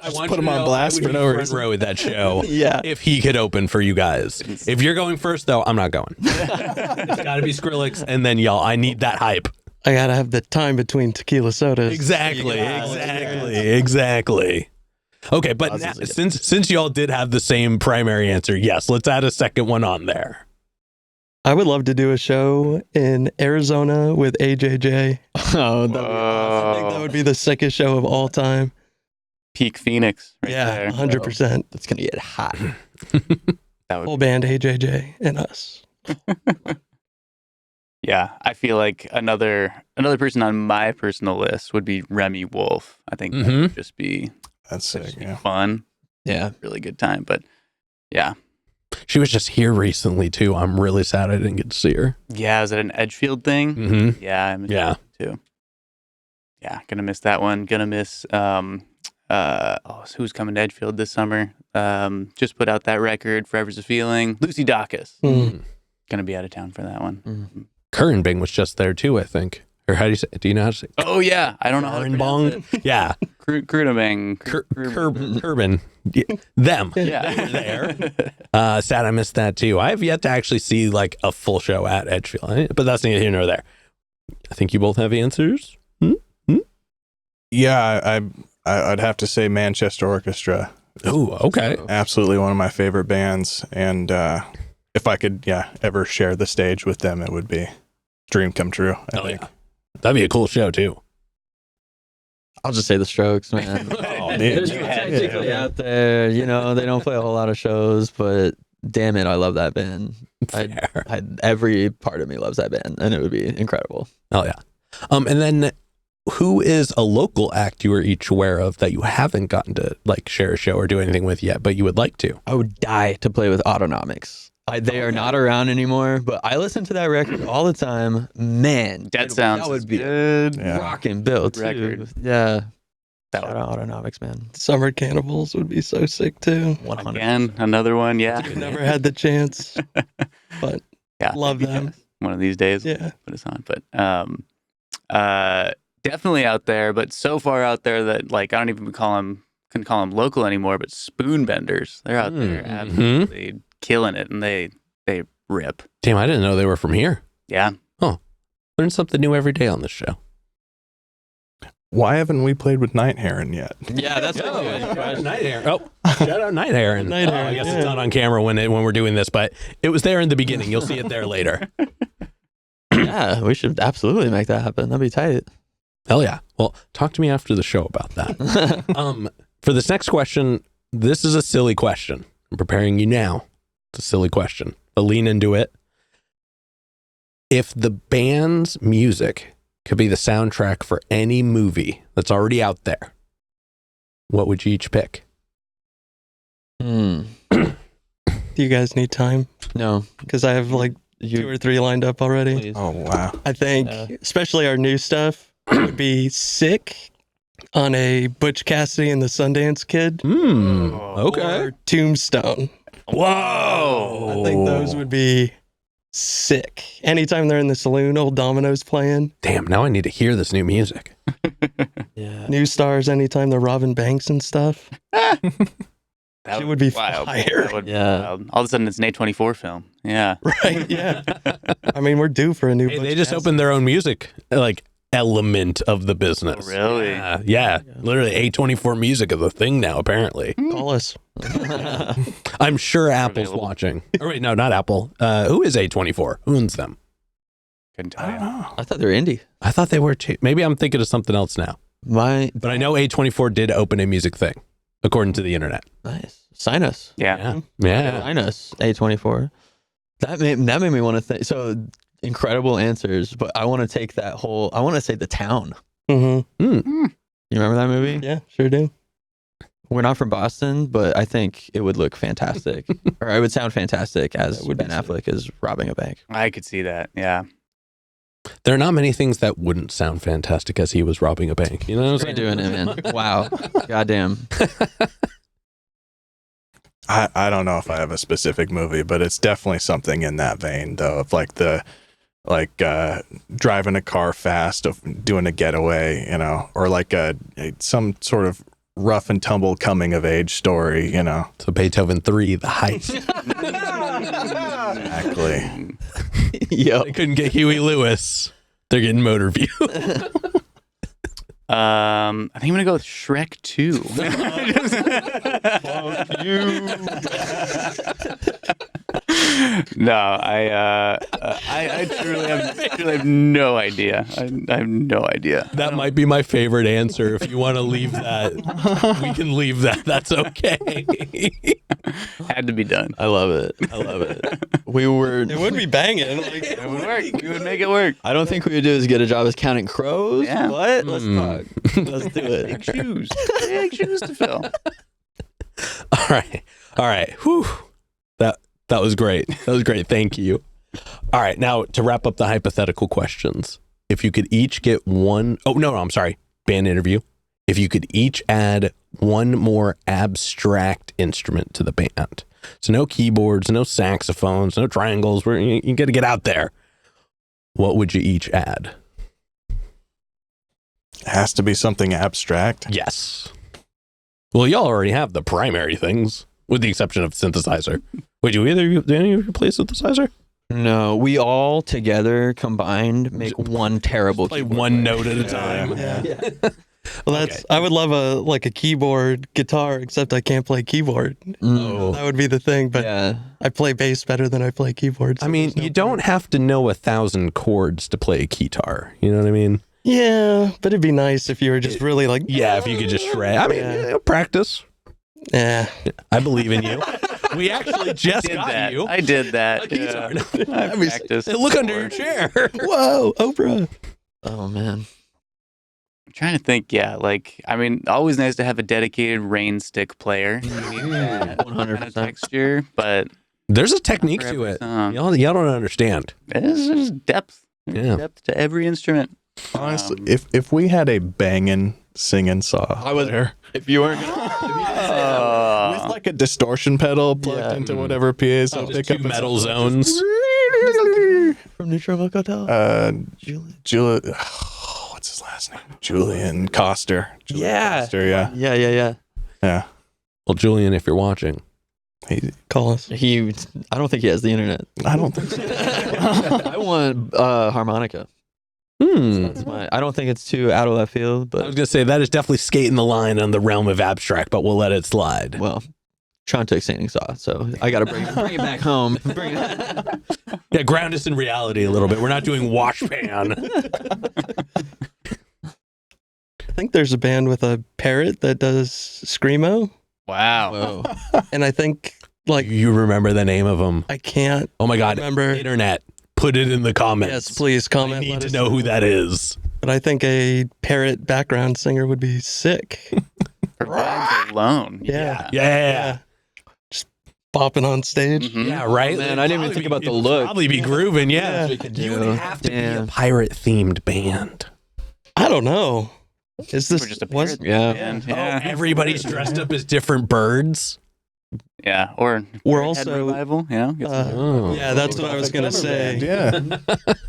I want put you him to on know blast I would for be no front reason. row at that show. Yeah. If he could open for you guys. If you're going first, though, I'm not going. It's got to be Skrillex and then y'all. I need that hype. I gotta have the time between tequila sodas. Exactly. Okay, but now, since y'all did have the same primary answer, yes, let's add a second one on there. I would love to do a show in Arizona with AJJ. Oh, that'd be I think that would be the sickest show of all time. Peak Phoenix. Right Yeah, there. 100%. That's gonna get hot. That would. Full band AJJ and us. Yeah, I feel like another person on my personal list would be Remy Wolf. I think that would just be That's sick. Yeah. fun, Yeah. really good time. But yeah, She was just here recently, too. I'm really sad I didn't get to see her. yeah, is it an Edgefield thing? Mm-hmm. Yeah, I missed Yeah. that too. Yeah, gonna miss that one. Gonna miss who's coming to Edgefield this summer? Just put out that record, Forever's a Feeling. Lucy Dacus. Mm. Gonna be out of town for that one. Curran Bing was just there, too, I think. Or how do you say? Do you know how to say? Oh yeah, I don't know how to Curran pronounce Bong? it. Yeah. Crudabang. Curban. Them. Yeah. They were there. Sad I missed that too. I have yet to actually see like a full show at Edgefield, but that's neither here nor there. I think you both have answers. Yeah, I'd have to say Manchester Orchestra. Oh, okay. Absolutely one of my favorite bands. And if I could, ever share the stage with them, it would be dream come true, I think. Yeah. That'd be a cool show too. I'll just say the Strokes, man. Oh, They're dude. technically out there. You know, they don't play a whole lot of shows, but damn it, I love that band. Every part of me loves that band, and it would be incredible. Oh yeah. And then who is a local act you are each aware of that you haven't gotten to like share a show or do anything with yet, but you would like to? I would die to play with Autonomics. They are not around anymore, but I listen to that record all the time. Man, Dead Sounds. that would be good. Yeah. rockin' bill too. Record. Yeah, That shout out Autonomics, man. Summer Cannibals would be so sick too. 100. Again, another one. Yeah. Never had the chance, but Yeah. love maybe, them. One of these days. Yeah. Put us on. But definitely out there, but so far out there that like I don't even couldn't call them local anymore, but Spoonbenders. They're out there absolutely killing it, and they rip. Damn, I didn't know they were from here. Yeah. Learn something new every day on this show. Why haven't we played with Night Heron yet? Yeah, that's a good question. Night Heron. Oh, shout out Night Heron. Night Heron, I guess yeah. it's not on camera when we're doing this, but it was there in the beginning. You'll see it there later. Yeah, we should absolutely make that happen. That'd be tight. Hell yeah. Well, talk to me after the show about that. For this next question, this is a silly question. I'm preparing you now. It's a silly question, but lean into it. If the band's music could be the soundtrack for any movie that's already out there, what would you each pick? Do you guys need time? No, Because I have like 2 or 3 lined up already. please. Oh, wow. I think, especially our new stuff, would be sick on a Butch Cassidy and the Sundance Kid Okay. or Tombstone. Whoa. I think those would be sick. Anytime they're in the saloon, old Domino's playing. Damn, now I need to hear this new music. Yeah. New stars anytime they're robbing banks and stuff. That It would be wild. fire. That would be Yeah. wild. All of a sudden, it's an A24 film. Yeah. Right, yeah. I mean, we're due for a new Hey, Butch they just Cassidy. opened their own music like element of the business. Oh, really? Yeah. Literally A24 music is a thing now, apparently. Call us. I'm sure Apple's Available. watching. Or wait, no, not Apple. Who is A24? Who owns them? Couldn't I tell don't you. know. I thought they were indie. I thought they were too. Maybe I'm thinking of something else now. But I know A24 did open a music thing, according to the internet. Nice. Sign us. Yeah. Yeah. Sign us. A24. That made me want to think. So incredible answers, but I want to take that whole. I want to say The Town. Mm-hmm. Mm. You remember that movie? Yeah, sure do. We're not from Boston, but I think it would look fantastic, or it would sound fantastic as That would be Ben Affleck is robbing a bank. I could see that. Yeah. There are not many things that wouldn't sound fantastic as he was robbing a bank. You know what I'm We're doing it, man. Wow. Goddamn. I don't know if I have a specific movie, but it's definitely something in that vein, though, of like driving a car fast, of doing a getaway, or like some sort of rough and tumble coming of age story, you know. So Beethoven 3, The Heist. Exactly. Yo. They couldn't get Huey Lewis. They're getting Motor Vue. I think I'm gonna go with Shrek 2. No, I truly have no idea. I have no idea. That might be my favorite answer. If you want to leave that, we can leave that. That's okay. Had to be done. I love it. We were. It would be banging. Like, It would work. We would make it work. I don't think we would do as good a job as counting crows. Yeah. But let's talk. Let's do it. Big shoes. Big shoes to fill. All right. Whew. That was great. Thank you. All right. Now to wrap up the hypothetical questions, if you could each get one, I'm sorry. Band interview. If you could each add one more abstract instrument to the band. So no keyboards, no saxophones, no triangles. You got to get out there. What would you each add? It has to be something abstract. Yes. Well, y'all already have the primary things, with the exception of synthesizer. Wait, do any of you play synthesizer? No, we all together combined make one terrible. Play keyboard one player. note at a time. yeah. Well, that's. Okay. I would love a keyboard guitar, except I can't play keyboard. Oh. That would be the thing. But Yeah. I play bass better than I play keyboard. So I mean, there's no you don't have to know 1,000 chords to play a guitar. You know what I mean? Yeah, but it'd be nice if you were just really like. Yeah, if you could just shred. I mean, practice. Yeah. I believe in you. We actually just Did got that. you. I did that. A guitar. I practiced. Hey, look under your before. chair. Whoa, Oprah. Oh man. I'm trying to think. Yeah, always nice to have a dedicated rain stick player. You need that 100%. texture, but There's a technique for to every it. song. Y'all don't understand. There's depth. There's Yeah. depth to every instrument. Honestly, if we had a banging singing saw I was- player If you weren't gonna, with like a distortion pedal plugged Yeah. into whatever PA, so Just pick two up metal zones. From Neutral Milk Hotel. Julian, what's his last name? Julian Coster. Yeah. Coster, yeah. Yeah. Well, Julian, if you're watching, Call us. I don't think he has the internet. I don't think so. I want harmonica. That's I don't think it's too out of left field, I was but gonna say that is definitely skating the line on the realm of abstract, but we'll let it slide. well, trying to take sanding saw, so I gotta bring it back home. Yeah, ground us in reality a little bit. We're not doing wash pan. I think there's a band with a parrot that does screamo, Wow. Whoa. and I think like You remember the name of them? I can't Oh my God! remember. Internet, put it in the comments. Yes, please comment. I need let to us know who that is. But I think a parrot background singer would be sick. For vibes alone. Yeah. Yeah. Just bopping on stage. Mhm. Yeah, right. Man, I didn't even think about the It'd look. Probably be grooving. Yeah, Yeah. you would have to be a Yeah. pirate-themed band. I don't know. Is We're this just a was parrot Yeah. band. Oh, Yeah. everybody's dressed up as different birds. Yeah. Or We're Head also revival. You know. Get some- Oh. yeah, that's what I was gonna say. Yeah.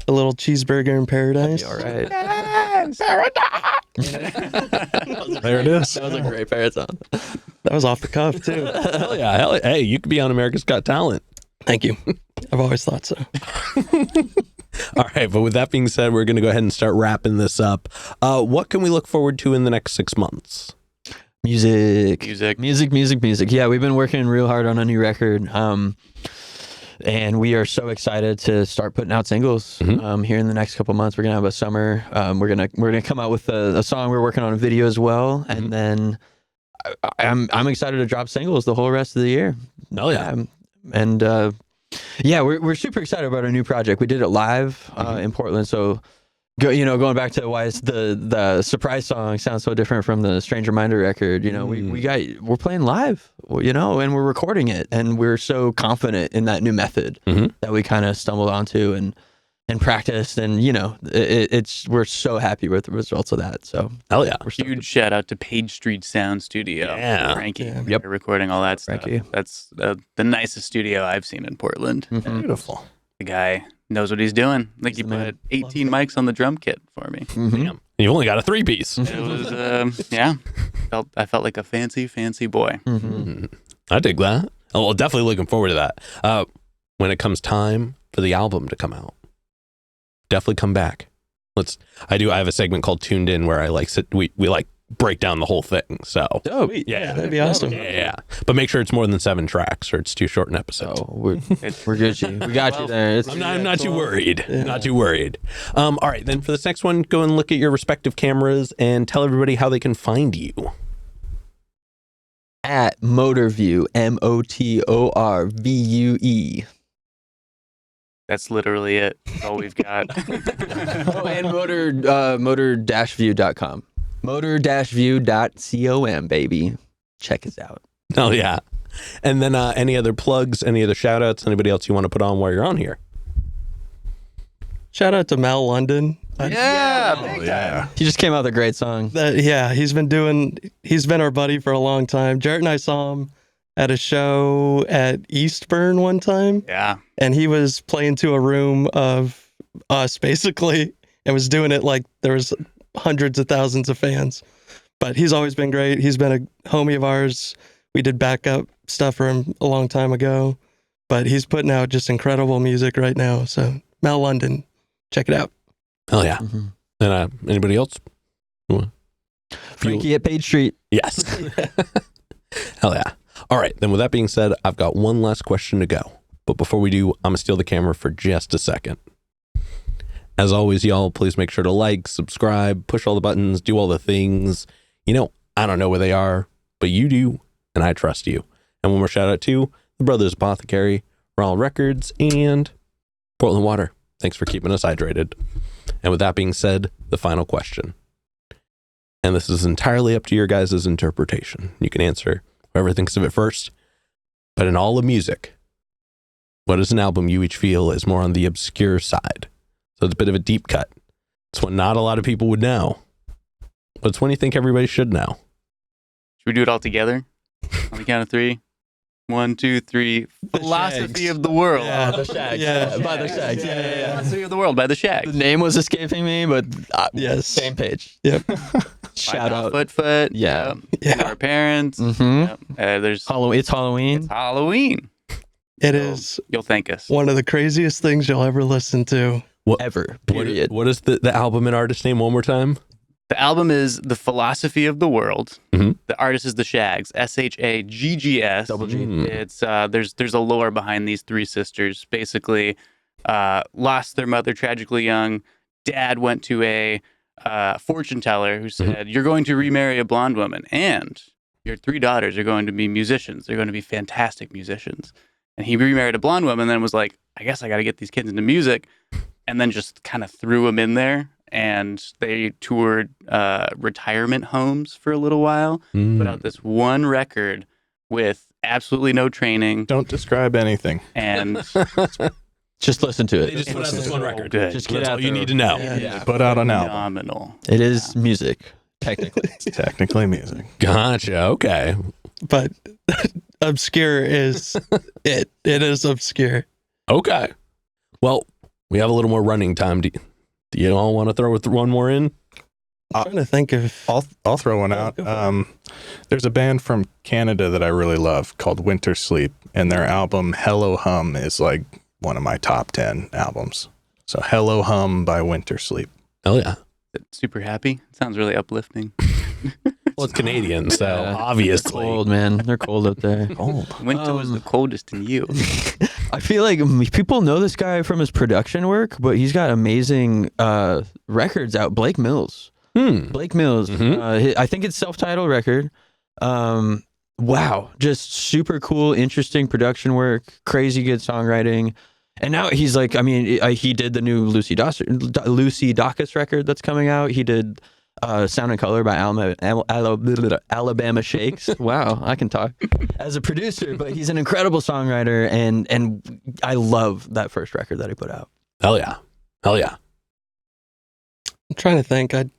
A little cheeseburger in paradise. All right. There it is. That was a great parrot song. That was off the cuff too. Hell yeah. Hey, you could be on America's Got Talent. Thank you. I've always thought so. All right, but with that being said, we're going to go ahead and start wrapping this up. What can we look forward to in the next 6 months? Music. Music. Yeah, we've been working real hard on a new record. And we are so excited to start putting out singles here in the next couple months. We're gonna have a summer. We're gonna come out with a song. We're working on a video as well, and then I'm excited to drop singles the whole rest of the year. Oh yeah. And we're super excited about our new project. We did it live in Portland, so going back to why it's the surprise song sounds so different from the Strange Reminder record. We're playing live, and we're recording it, and we're so confident in that new method that we kind of stumbled onto and practiced, and we're so happy with the results of that. So Hell yeah. we're stoked. Huge shout out to Page Street Sound Studio. Yeah. Frankie. Yeah. Yep. For recording all that stuff. Frankie. That's the nicest studio I've seen in Portland. Mhm. Beautiful. The guy knows what he's doing. Like he He's the man. put 18 mics on the drum kit for me. Mhm. Damn. You've only got a 3-piece. It was, yeah. I felt like a fancy boy. I dig that. Oh, well, definitely looking forward to that. When it comes time for the album to come out, definitely come back. I have a segment called Tuned In where I like we like break down the whole thing. So yeah, that'd be awesome. Yeah. But make sure it's more than 7 tracks or it's too short an episode. Oh, we're Gucci. We got you there. I'm not too worried. Yeah. Not too worried. All right, then for this next one, go and look at your respective cameras and tell everybody how they can find you. At Motor Vue, MOTORVUE. That's literally it. That's all we've got. Oh, and motor-view.com. Motor-view.com, baby. Check us out. Oh, yeah. And then any other plugs, any other shout outs, anybody else you want to put on while you're on here? Shout out to Mal London. Yeah. He just came out with a great song. He's been our buddy for a long time. Jarrett and I saw him at a show at Eastburn one time. Yeah. And he was playing to a room of us, basically, and was doing it like there was hundreds of thousands of fans. But he's always been great. He's been a homie of ours. We did backup stuff for him a long time ago. But he's putting out just incredible music right now. So, Mal London, check it out. Hell yeah. And anybody else? Frankie at Page Street. Yes. Hell yeah. All right. Then with that being said, I've got one last question to go. But before we do, I'm going to steal the camera for just a second. As always, y'all, please make sure to like, subscribe, push all the buttons, do all the things. I don't know where they are, but you do, and I trust you. And one more shout out to the Brothers Apothecary, Raw Records, and Portland Water. Thanks for keeping us hydrated. And with that being said, the final question. And this is entirely up to your guys' interpretation. You can answer whoever thinks of it first. But in all of music, what is an album you each feel is more on the obscure side? So it's a bit of a deep cut. It's one not a lot of people would know. But it's one you think everybody should know. Should we do it all together? On the count of 3. 1, 2, 3. Philosophy of the World. Yeah, the Shags. Yeah, by the Shags. Yeah. Philosophy of the World by the Shags. The name was escaping me, but Yes. same page. Yep. Shout out. Foot. Yeah. To our parents. Mm-hmm. Yep. There's It's Halloween. It's Halloween. It is You'll thank us. one of the craziest things you'll ever listen to. Ever. Period. What is the album and artist name one more time? The album is The Philosophy of the World. Mm-hmm. The artist is the Shags. SHAGGS. Double G. It's there's a lore behind these 3 sisters. Basically, lost their mother tragically young. Dad went to a fortune teller who said, "You're going to remarry a blonde woman, and your 3 daughters are going to be musicians. They're going to be fantastic musicians." And he remarried a blonde woman, and then was like, "I guess I got to get these kids into music," and then just kind of threw them in there. And they toured retirement homes for a little while, put out this one record with absolutely no training. Don't describe anything. And Just listen to They it. just put out this one record. good. Just get That's out all you there. need to know. Yeah. Put out an album. Phenomenal. It is music, technically. It's technically music. Gotcha. Okay. But obscure is it. It is obscure. Okay. Well, we have a little more running time. Do you all want to throw one more in? I'm trying to think of. I'll throw one out. There's a band from Canada that I really love called Winter Sleep, and their album Hello Hum is like one of my top 10 albums. So Hello Hum by Winter Sleep. Oh yeah. Super happy. It sounds really uplifting. Well, it's Canadian, so Yeah. obviously. Cold, man. They're cold up there. Winter was the coldest in you. I feel like people know this guy from his production work, but he's got amazing records out. Blake Mills. Blake Mills. I think it's self-titled record. Wow. Just super cool, interesting production work, crazy good songwriting. And now he's like, I mean, he did the new Lucy Dacus record that's coming out. He did Sound and Color by Alabama Shakes. Wow, I can talk as a producer, but he's an incredible songwriter, and I love that first record that he put out. Hell yeah. Hell yeah. I'm trying to think. I'd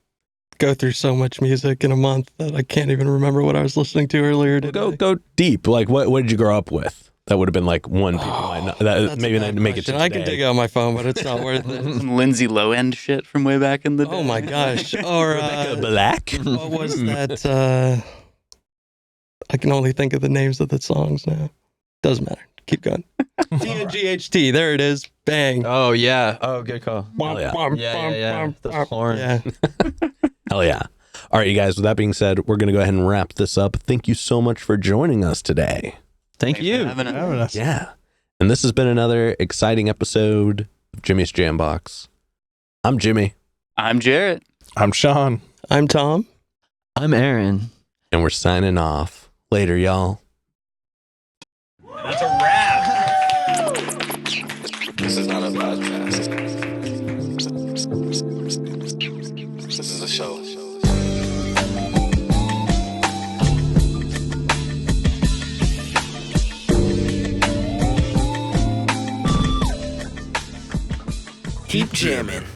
go through so much music in a month that I can't even remember what I was listening to earlier today. Go deep. Like what did you grow up with? That would have been like one people might not. That That's maybe a not bad make it to question. I today. can dig out my phone, but it's not worth it. Some Lindsay Low-end shit from way back in the day. Oh my gosh! Or Black. what was that? I can only think of the names of the songs now. Doesn't matter. Keep going. TNGHT. There it is. Bang. Oh yeah. Oh, good call. Hell yeah. Yeah. The horn. Yeah. Hell yeah. All right, you guys, with that being said, we're going to go ahead and wrap this up. Thank you so much for joining us today. Thank Thanks you. for having us. Yeah. And this has been another exciting episode of Jimmy's Jambox. I'm Jimmy. I'm Jarrett. I'm Sean. I'm Tom. I'm Aaron. And we're signing off. Later, y'all. That's a wrap. This is not a podcast. This is a show. Keep jamming.